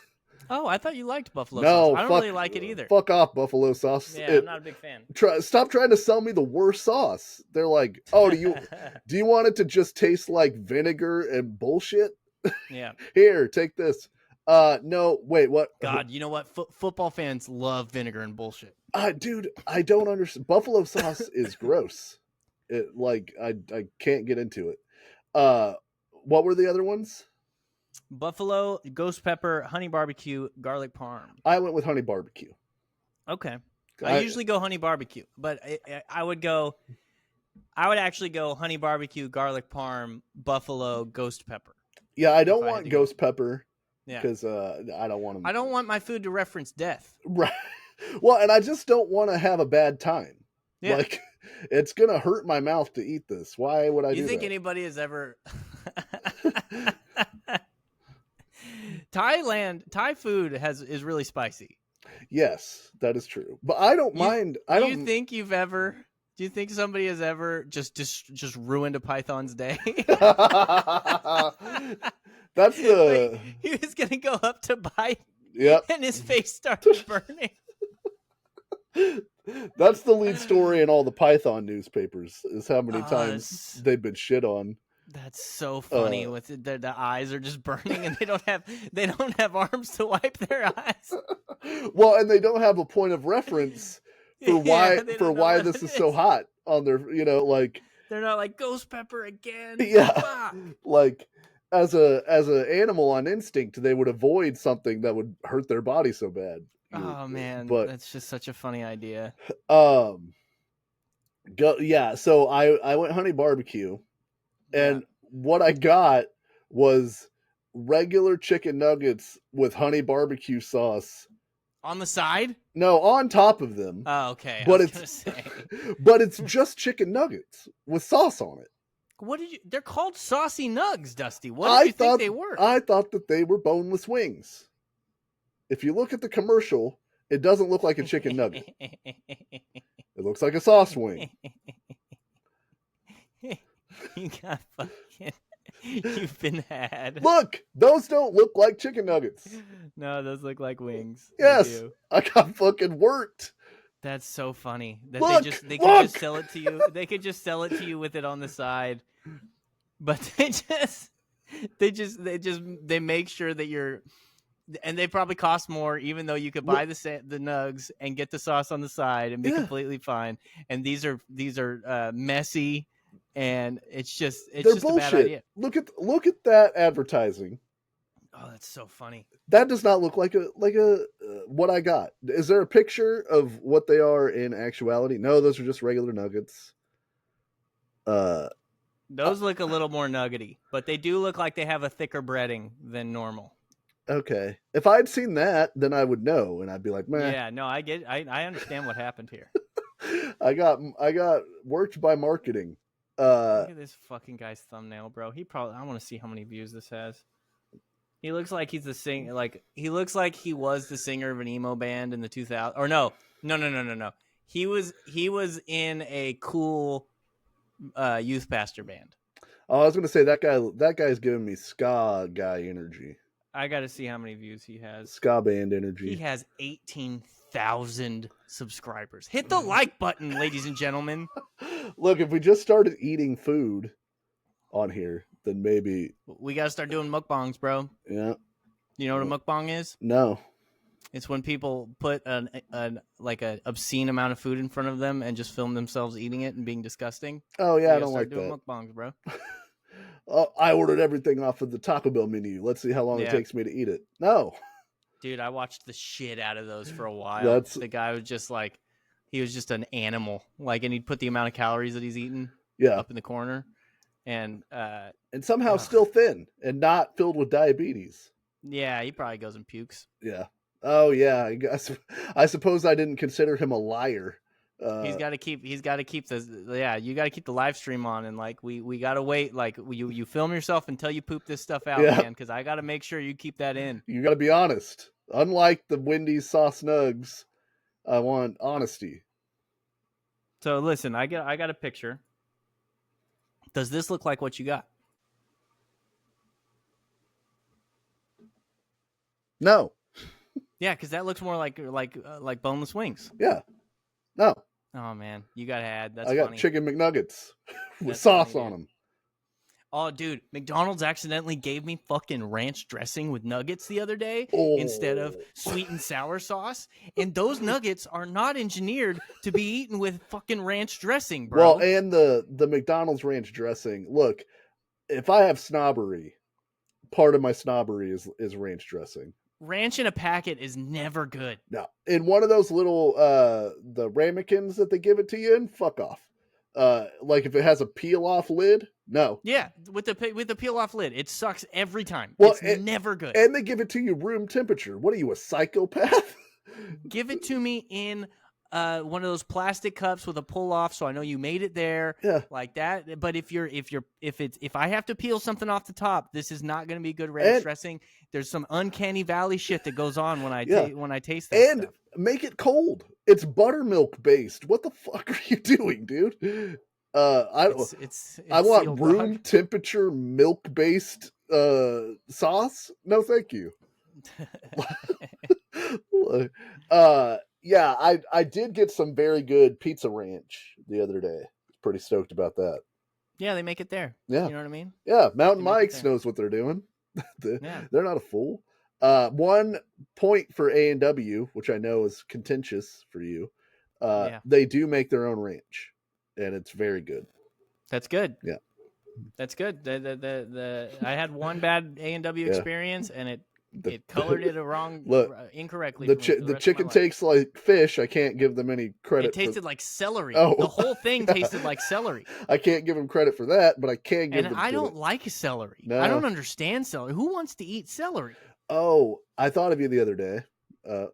Oh, I thought you liked buffalo sauce. I don't really like it either. Fuck off, buffalo sauce. Yeah, I'm not a big fan. Stop trying to sell me the worst sauce. They're like, oh, do you want it to just taste like vinegar and bullshit? Yeah. Here, take this. No, wait, what? God, you know what? Football fans love vinegar and bullshit. Dude, I don't understand. Buffalo sauce is gross. I can't get into it. What were the other ones? Buffalo, ghost pepper, honey barbecue, garlic parm. I went with honey barbecue. Okay. I usually go honey barbecue, but I would actually go honey barbecue, garlic parm, buffalo, ghost pepper. Yeah, I don't want ghost pepper. Yeah. Because I don't want them. I don't want my food to reference death. Right. Well, and I just don't want to have a bad time. Yeah. It's gonna hurt my mouth to eat this. Why would I do that? You think anybody has ever Thai food is really spicy. Yes, that is true. But I don't mind. Do you think somebody has ever just ruined a python's day? That's the like, he was gonna go up to bite. Yep. And his face started burning. That's the lead story in all the Python newspapers, is how many times they've been shit on. That's so funny. With the eyes are just burning, and they don't have arms to wipe their eyes. Well, and they don't have a point of reference for why this is so hot on their, like they're not like ghost pepper again. Yeah, Fuck. like as a animal on instinct, they would avoid something that would hurt their body so bad. Oh man, but that's just such a funny idea. So I went honey barbecue, and what I got was regular chicken nuggets with honey barbecue sauce on the side. No, on top of them. Oh, okay. But it's just chicken nuggets with sauce on it. They're called saucy nugs, Dusty. What did you think they were? I thought that they were boneless wings. If you look at the commercial, it doesn't look like a chicken nugget. It looks like a sauce wing. You've been had. Look, those don't look like chicken nuggets. No, those look like wings. Yes, I got fucking worked. That's so funny. That they could just sell it to you. They could just sell it to you with it on the side. But they make sure that you're, and they probably cost more, even though you could buy the nugs and get the sauce on the side and be completely fine. And these are messy, and it's just bullshit. A bad idea. Look at that advertising. Oh, that's so funny. That does not look like a what I got. Is there a picture of what they are in actuality? No, those are just regular nuggets. Those look a little more nuggety, but they do look like they have a thicker breading than normal. Okay. If I'd seen that, then I would know, and I'd be like, man. Yeah, no, I understand what happened here. I got worked by marketing. Look at this fucking guy's thumbnail, bro. I want to see how many views this has. He looks like he's the singer. Like he looks like he was the singer of an emo band in the 2000s. Or no. He was in a cool youth pastor band. Oh, I was gonna say that guy's giving me ska guy energy. I got to see how many views he has. Ska band energy. He has 18,000 subscribers. Hit the like button, ladies and gentlemen. Look, if we just started eating food on here, then maybe we got to start doing mukbangs, bro. Yeah. You know what a mukbang is? No. It's when people put an obscene amount of food in front of them and just film themselves eating it and being disgusting. Oh yeah, I don't like that. Doing mukbangs, bro. I ordered everything off of the Taco Bell menu. Let's see how long it takes me to eat it. No. Dude, I watched the shit out of those for a while. The guy was just like, he was just an animal. Like, and he'd put the amount of calories that he's eaten up in the corner. And somehow still thin and not filled with diabetes. Yeah, he probably goes and pukes. Yeah. Oh yeah. I suppose I didn't consider him a liar. He's got to keep you got to keep the live stream on, and like we got to wait, like you film yourself until you poop this stuff out, man, because I got to make sure you keep that in. You got to be honest. Unlike the Wendy's sauce nugs, I want honesty. So listen, I got a picture. Does this look like what you got? No. Yeah, because that looks more like boneless wings. Yeah. No. Oh man, you got to add. That's I got funny. Chicken McNuggets with sauce on them. Oh, dude, McDonald's accidentally gave me fucking ranch dressing with nuggets the other day instead of sweet and sour sauce. And those nuggets are not engineered to be eaten with fucking ranch dressing, bro. Well, and the McDonald's ranch dressing. Look, if I have snobbery, part of my snobbery is ranch dressing. Ranch in a packet is never good. No. In one of those little the ramekins that they give it to you in, fuck off. Like if it has a peel off lid, no. Yeah, with the peel off lid, it sucks every time. Well, it's never good. And they give it to you room temperature. What are you, a psychopath? Give it to me in one of those plastic cups with a pull off, so I know you made it there. Yeah. Like that. But if I have to peel something off the top, this is not going to be good ranch dressing. There's some uncanny valley shit that goes on when I taste that and stuff. Make it cold. It's buttermilk based. What the fuck are you doing, dude? I want room temperature milk based sauce. No, thank you. Yeah, I did get some very good pizza ranch the other day. Pretty stoked about that. Yeah, they make it there. Yeah, you know what I mean. Yeah, Mountain Mike's knows what they're doing. They're not a fool. 1 point for A&W, which I know is contentious for you. They do make their own ranch, and it's very good. That's good. Yeah, that's good. I had one bad A&W experience, and it colored it incorrectly. The chicken tastes like fish. I can't give them any credit. It tasted like celery. Oh. The whole thing tasted like celery. I can't give them credit for that, but I can give them. And I don't like celery. No. I don't understand celery. Who wants to eat celery? Oh, I thought of you the other day.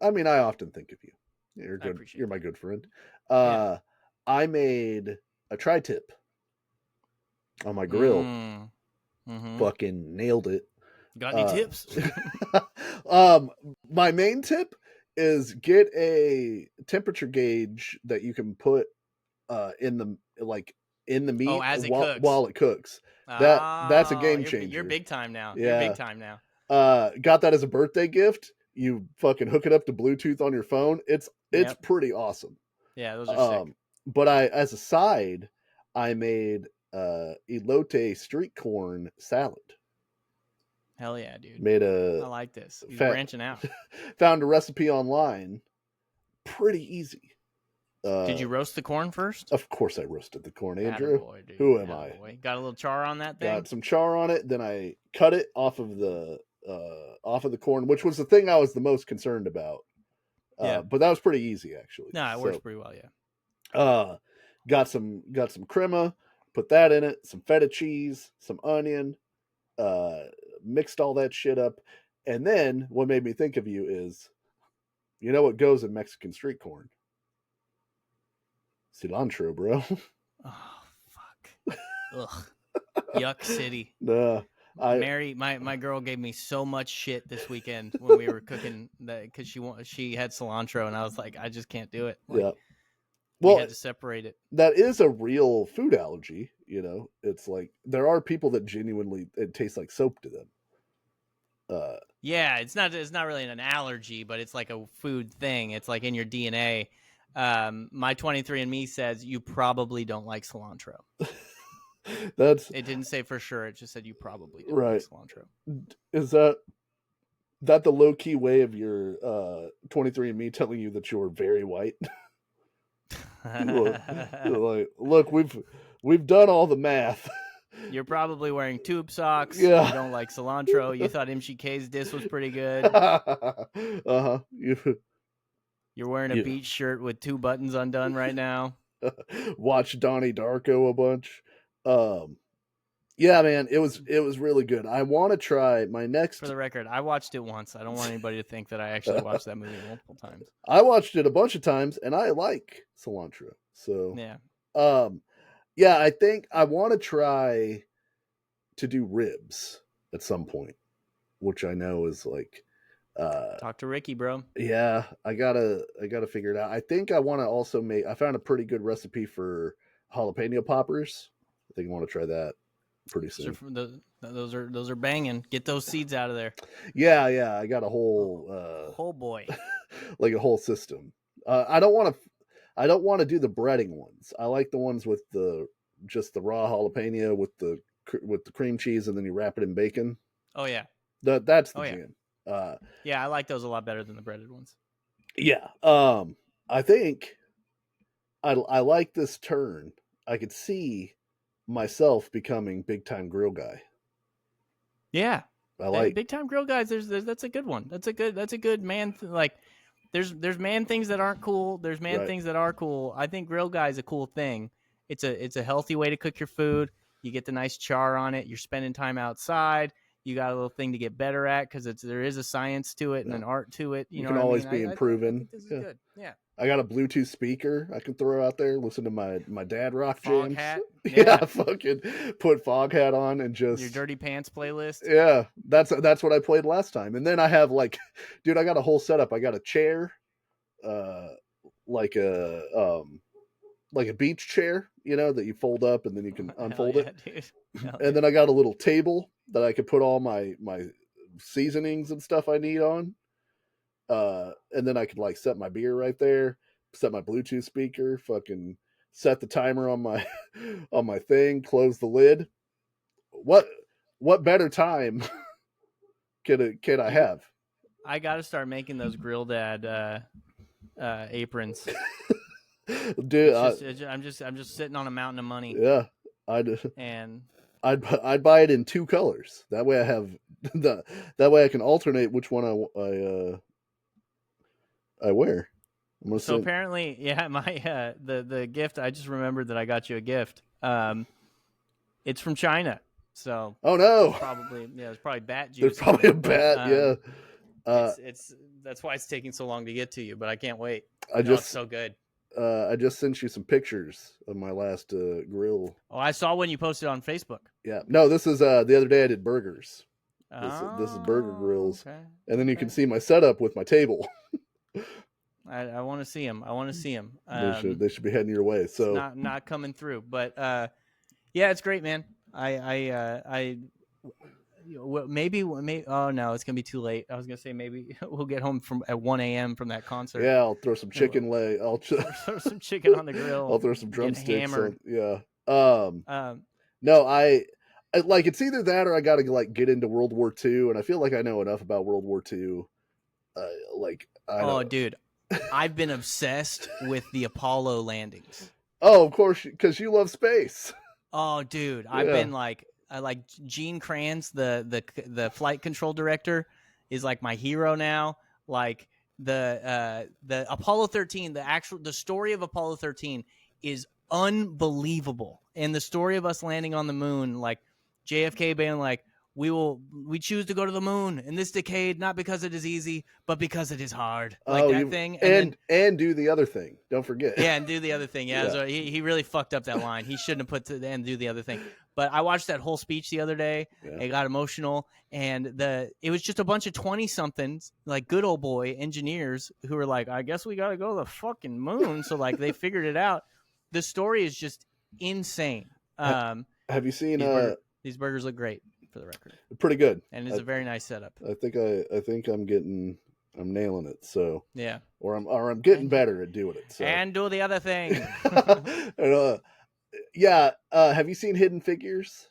I mean, I often think of you. You're good. You're my good friend. I made a tri-tip on my grill. Fucking nailed it. Got any tips? My main tip is get a temperature gauge that you can put in the meat as while it cooks. That's a game changer. You're big time now. Yeah. You're big time now. Got that as a birthday gift. You fucking hook it up to Bluetooth on your phone. It's pretty awesome. Yeah, those are sick. But as a side, I made elote street corn salad. Hell yeah, dude. I like this. He's branching out. Found a recipe online. Pretty easy. Did you roast the corn first? Of course I roasted the corn, Andrew. Attaboy, Who am I? Got a little char on that thing? Got some char on it. Then I cut it off of the corn, which was the thing I was the most concerned about. But that was pretty easy, actually. No, it works pretty well, yeah. Got some crema, put that in it, some feta cheese, some onion, mixed all that shit up. And then what made me think of you is, you know what goes in Mexican street corn? Cilantro, bro. Oh, fuck. Ugh. Yuck city. Mary, my girl gave me so much shit this weekend when we were cooking because she had cilantro, and I was like, I just can't do it. Well, we had to separate it. That is a real food allergy. You know, it's like there are people that genuinely it tastes like soap to them. Yeah, it's not really an allergy, but it's like a food thing. It's like in your DNA. My 23andMe says you probably don't like cilantro. It didn't say for sure. It just said you probably don't like cilantro. Is that the low key way of your 23andMe telling you that you're very white? Like, look, we've done all the math. You're probably wearing tube socks. Yeah. You don't like cilantro. You thought MGK's diss was pretty good. You're wearing a beach shirt with 2 buttons undone right now. Watch Donnie Darko a bunch. Yeah, man, it was really good. I want to try my next. For the record, I watched it once. I don't want anybody to think that I actually watched that movie multiple times. I watched it a bunch of times, and I like cilantro. So yeah, I think I want to try to do ribs at some point, which I know is like. Talk to Ricky, bro. Yeah, I gotta figure it out. I think I want to also make. I found a pretty good recipe for jalapeno poppers. I think I want to try that pretty soon. Those are banging. Get those seeds out of there. Yeah. I got a whole oh boy, like a whole system. I don't want to do the breading ones. I like the ones with just the raw jalapeno with the cream cheese, and then you wrap it in bacon. Oh yeah, that's the jam. Yeah, I like those a lot better than the breaded ones. Yeah. I think I like this turn. I could see myself becoming big time grill guy. Yeah. I like big time grill guys. That's a good one. That's a good man. There's man things that aren't cool. There's man things that are cool. I think grill guy is a cool thing. It's a healthy way to cook your food. You get the nice char on it. You're spending time outside. You got a little thing to get better at because there is a science to it and an art to it. You can always be improving. I think this is good. Yeah. I got a Bluetooth speaker I can throw out there. Listen to my dad rock Fog jams. hat. Yeah, fucking put Fog Hat on and just your Dirty Pants playlist. Yeah, that's what I played last time. And then I have like, dude, I got a whole setup. I got a chair, like a beach chair, that you fold up and then you can unfold it. And then I got a little table that I could put all my seasonings and stuff I need on. And then I could like set my beer right there, set my Bluetooth speaker, fucking set the timer on my on my thing, close the lid. What better time can I have? I got to start making those Grill Dad aprons. Dude, I'm just sitting on a mountain of money. Yeah, I'd buy it in 2 colors. That way I have that way I can alternate which one I wear. So apparently, yeah, my the gift, I just remembered that I got you a gift. It's from China. So oh no, it's probably bat juice. There's probably a bat, yeah. It's that's why it's taking so long to get to you, but I can't wait. It's so good. I just sent you some pictures of my last grill. Oh, I saw when you posted on Facebook. Yeah, no, this is the other day I did burgers. This is burger grills, okay. And then you can see my setup with my table. I want to see them. They should be heading your way. So not coming through, but yeah, it's great, man. Maybe. Oh no, it's gonna be too late. I was gonna say maybe we'll get home at 1 a.m. from that concert. Yeah, I'll throw some chicken I'll throw some chicken on the grill. I'll throw some drumsticks on. Yeah. No, I like it's either that or I got to like get into World War II, and I feel like I know enough about World War II. Dude, I've been obsessed with the Apollo landings. Oh, of course, because you love space. Oh, dude, I've been like. I like Gene Kranz, the flight control director, is like my hero now. Like the Apollo 13, the story of Apollo 13 is unbelievable, and the story of us landing on the moon, like JFK being like, we choose to go to the moon in this decade, not because it is easy, but because it is hard. Like thing, and do the other thing. Don't forget. Yeah, and do the other thing. Yeah, so he really fucked up that line. He shouldn't have put to the end, do the other thing. But I watched that whole speech the other day. Yeah. It got emotional, and it was just a bunch of 20-somethings, like good old boy engineers who were like, I guess we got to go to the fucking moon. So like they figured it out. The story is just insane. Have you seen these burgers look great, for the record. Pretty good. And it's a very nice setup. I think I'm nailing it. So yeah. Or I'm getting better at doing it. So. And do the other thing. Yeah. Have you seen Hidden Figures?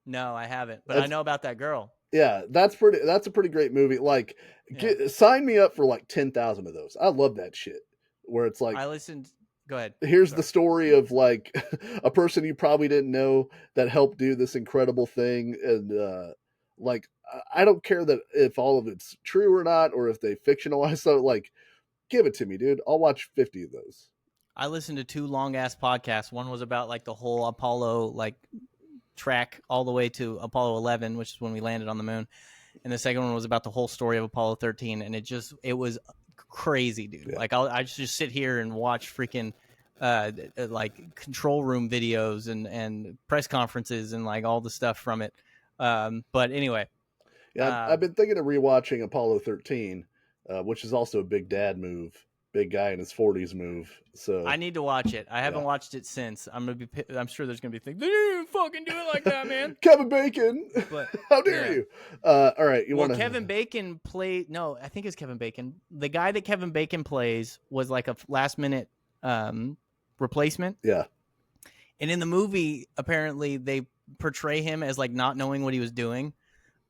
No, I haven't, but I know about that girl. Yeah, that's a pretty great movie. Like, sign me up for like 10,000 of those. I love that shit. Where it's like, I listened. Go ahead. Here's the story of like a person you probably didn't know that helped do this incredible thing, and like I don't care that if all of it's true or not, or if they fictionalize so. Like, give it to me, dude. I'll watch 50 of those. I listened to 2 long ass podcasts. One was about like the whole Apollo like track all the way to Apollo 11, which is when we landed on the moon, and the second one was about the whole story of Apollo 13, and it was crazy, dude. Yeah. Like I just sit here and watch freaking like control room videos and press conferences and like all the stuff from it. But anyway, yeah, I've been thinking of rewatching Apollo 13, which is also a big dad move. Big guy in his 40s move. So I need to watch it. I haven't watched it since. I'm sure there's gonna be things. They didn't even fucking do it like that, man. Kevin Bacon. But, how dare you? All right, Kevin Bacon played. No, I think it's Kevin Bacon. The guy that Kevin Bacon plays was like a last minute replacement. Yeah. And in the movie, apparently they portray him as like not knowing what he was doing.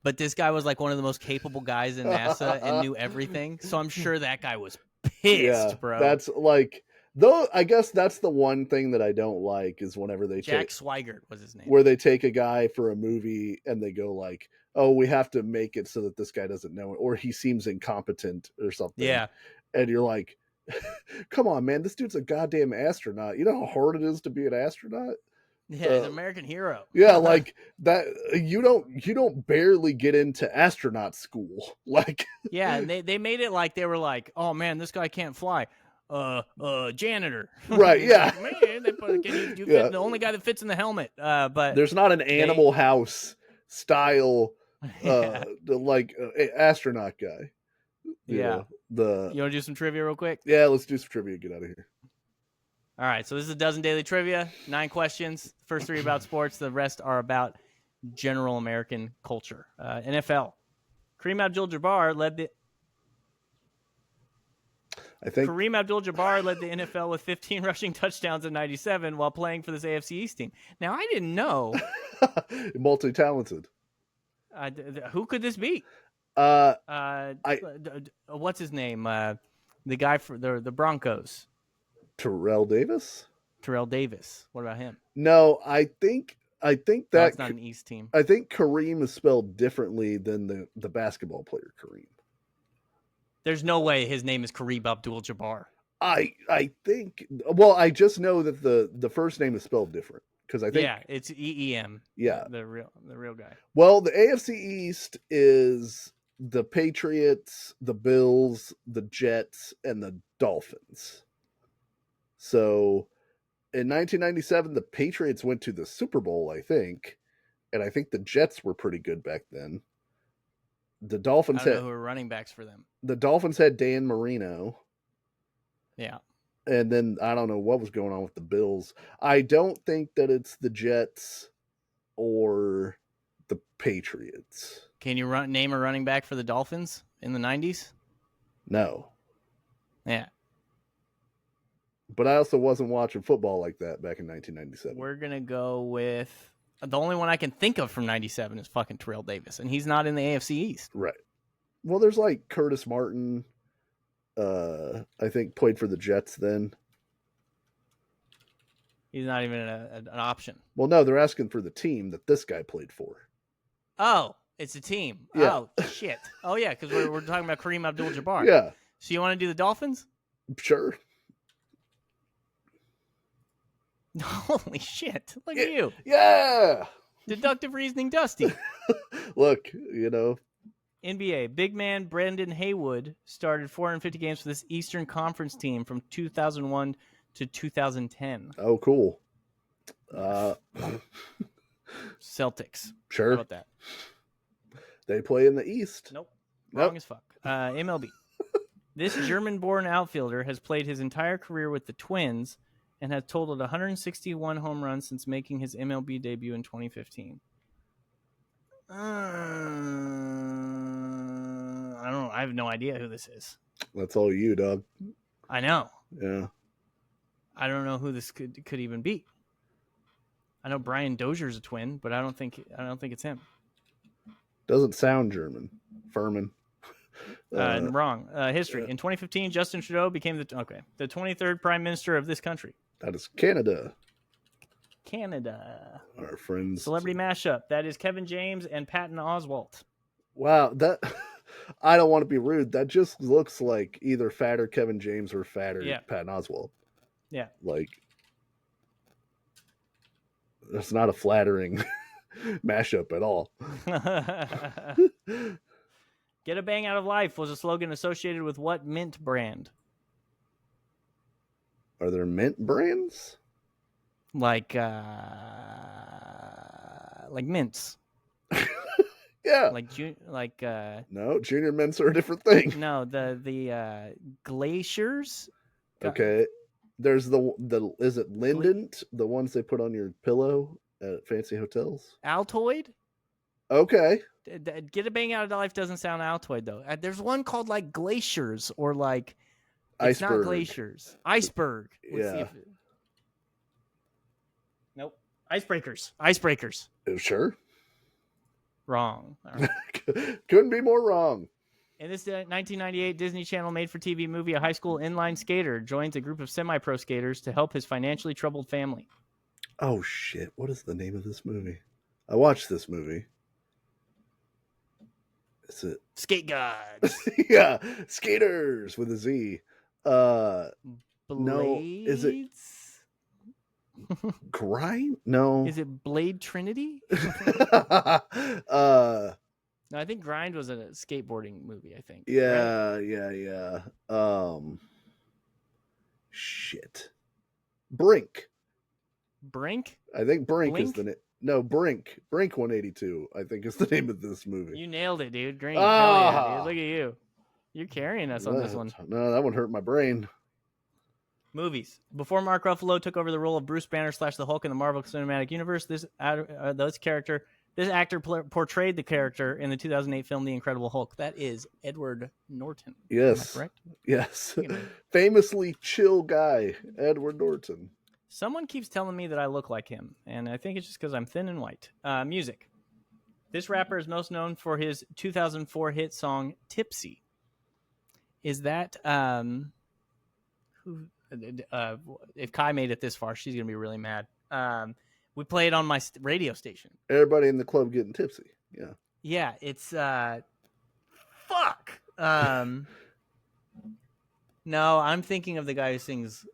But this guy was like one of the most capable guys in NASA and knew everything. So I'm sure that guy was pissed, bro. That's like, though, I guess that's the one thing that I don't like is whenever they Jack Swigert was his name. Where they take a guy for a movie and they go like, oh, we have to make it so that this guy doesn't know it, or he seems incompetent or something. Yeah. And you're like, come on, man, this dude's a goddamn astronaut. You know how hard it is to be an astronaut? Yeah, he's an American hero. Yeah, like that. You don't barely get into astronaut school. Like, yeah, and they made it like they were like, oh man, this guy can't fly. janitor. Right, yeah. Like, man, they put, you fit the only guy that fits in the helmet. But there's not an Animal House style astronaut guy. Yeah. You want to do some trivia real quick? Yeah, let's do some trivia. Get out of here. All right, so this is a dozen daily trivia, 9 questions. First 3 about sports, the rest are about general American culture. NFL. Kareem Abdul-Jabbar led the NFL with 15 rushing touchdowns in 97 while playing for this AFC East team. Now, I didn't know. Multi-talented. Who could this be? What's his name? The guy for the Broncos. Terrell Davis. What about him? No, I think that's not an East team. I think Kareem is spelled differently than the basketball player Kareem. There's no way his name is Kareem Abdul-Jabbar. I think. Well, I just know that the first name is spelled different because I think it's EEM. Yeah, the real guy. Well, the AFC East is the Patriots, the Bills, the Jets, and the Dolphins. So in 1997, the Patriots went to the Super Bowl, I think, and I think the Jets were pretty good back then. The Dolphins I don't know who were running backs for them. The Dolphins had Dan Marino. Yeah. And then I don't know what was going on with the Bills. I don't think that it's the Jets or the Patriots. Can you name a running back for the Dolphins in the 90s? No. Yeah. But I also wasn't watching football like that back in 1997. We're going to go with the only one I can think of from 97 is fucking Terrell Davis, and he's not in the AFC East. Right. Well, there's like Curtis Martin, I think played for the Jets then. He's not even an option. Well, no, they're asking for the team that this guy played for. Oh, it's a team. Yeah. Oh, shit. Oh, yeah, because we're talking about Kareem Abdul-Jabbar. Yeah. So you want to do the Dolphins? Sure. Holy shit. Look at you. Yeah. Deductive reasoning, Dusty. Look, NBA. Big man Brendan Haywood started 450 games for this Eastern Conference team from 2001 to 2010. Oh, cool. Celtics. Sure. How about that? They play in the East. Nope. Wrong as fuck. MLB. This German-born outfielder has played his entire career with the Twins and has totaled 161 home runs since making his MLB debut in 2015. I don't know. I have no idea who this is. That's all you, dog. I know. Yeah. I don't know who this could even be. I know Brian Dozier's a Twin, but I don't think it's him. Doesn't sound German. Furman. Wrong. History. In 2015, Justin Trudeau became the 23rd Prime Minister of this country. That is Canada. Our friends. Celebrity mashup. That is Kevin James and Patton Oswalt. Wow, that I don't want to be rude. That just looks like either fatter Kevin James or fatter Patton Oswalt. Yeah. Like, that's not a flattering mashup at all. Get a bang out of life was a slogan associated with what mint brand? Are there mint brands? Like mints. Yeah. No, junior mints are a different thing. No, the glaciers. Okay. There's the is it Lindent, the ones they put on your pillow at fancy hotels? Altoid? Okay. Get a bang out of life doesn't sound Altoid though. There's one called like glaciers or like it's Iceberg. not glaciers. Iceberg. Nope. Icebreakers. Sure. Wrong. Right. Couldn't be more wrong. In this 1998 Disney Channel made-for-TV movie, a high school inline skater joins a group of semi-pro skaters to help his financially troubled family. Oh, shit. What is the name of this movie? I watched this movie. Is it? Skate Gods. Yeah. Skaters with a Z. Blades? No. Is it Grind? No. Is it Blade Trinity? No, I think Grind was a skateboarding movie, I think. Yeah, right? yeah. Shit. Brink. Brink? I think Brink Blink? is the name. No, Brink. Brink 182, I think is the name of this movie. You nailed it, dude. Green. Ah! Hell yeah, dude. Look at you. You're carrying us on this one. No, that one hurt my brain. Movies. Before Mark Ruffalo took over the role of Bruce Banner / the Hulk in the Marvel Cinematic Universe, this actor portrayed the character in the 2008 film The Incredible Hulk. That is Edward Norton. Yes. Am I correct? Yes. Famously chill guy, Edward Norton. Someone keeps telling me that I look like him, and I think it's just because I'm thin and white. Music. This rapper is most known for his 2004 hit song Tipsy. Is that who? If Kai made it this far, she's gonna be really mad. We play it on my radio station. Everybody in the club getting tipsy. Yeah. Yeah, it's fuck. No, I'm thinking of the guy who sings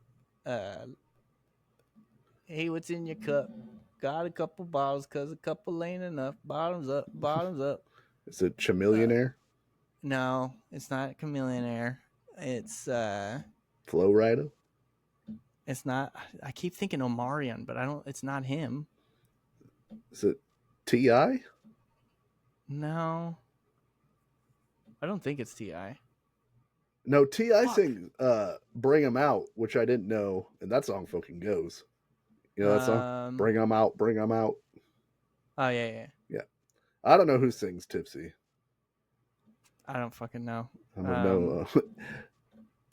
hey, what's in your cup? Got a couple bottles, cause a couple ain't enough. Bottoms up, bottoms up. Is it Chamillionaire? No, it's not Chameleonaire. It's Flow Rider? It's not. I keep thinking Omarion, but I don't. It's not him. Is it T.I.? No, I don't think it's T.I. No, T.I. sings Bring 'Em Out, which I didn't know, and that song fucking goes. You know that song? Bring 'Em Out, Bring 'Em Out. Oh, yeah. I don't know who sings Tipsy. I don't fucking know. I don't know.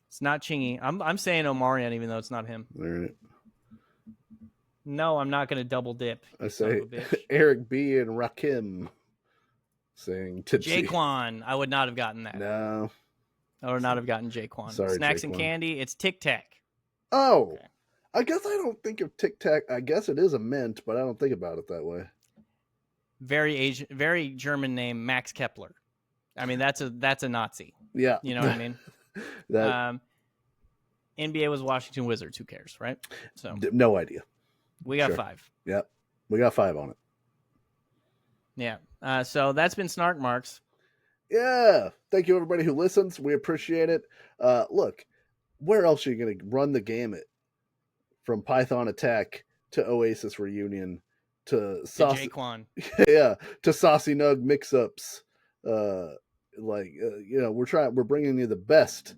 It's not Chingy. I'm saying Omarion, even though it's not him. All right. No, I'm not going to double dip. I say Eric B. and Rakim saying Tipsy. Jaquan. I would not have gotten that. No. I would not have gotten Jaquan. Sorry, Snacks Jaquan. and candy. It's Tic Tac. Oh. Okay. I guess I don't think of Tic Tac. I guess it is a mint, but I don't think about it that way. Very German name, Max Kepler. I mean, that's a Nazi. Yeah. You know what I mean? NBA was Washington Wizards. Who cares, right? So no idea. We got 5. Yep. We got 5 on it. Yeah. So that's been Snark Marks. Yeah. Thank you, everybody who listens. We appreciate it. Look, where else are you going to run the gamut? From Python Attack to Oasis Reunion to Jaquan. Yeah. To Saucy Nug mix-ups. We're bringing you the best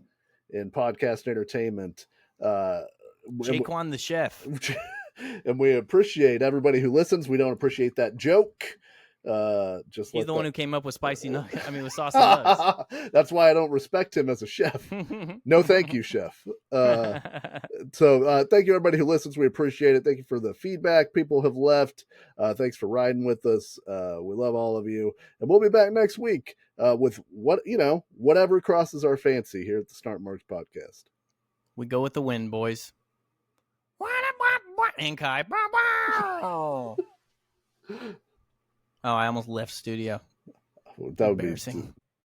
in podcast entertainment. Jaquan the chef. And we appreciate everybody who listens. We don't appreciate that joke. He's the one who came up with spicy nuggets. I mean, with saucy nugs. That's why I don't respect him as a chef. No, thank you, chef. So thank you, everybody who listens. We appreciate it. Thank you for the feedback people have left. Thanks for riding with us. We love all of you, and we'll be back next week with whatever crosses our fancy here at the Snark Marks podcast. We go with the wind, boys. And Kai. Oh, I almost left studio. That would be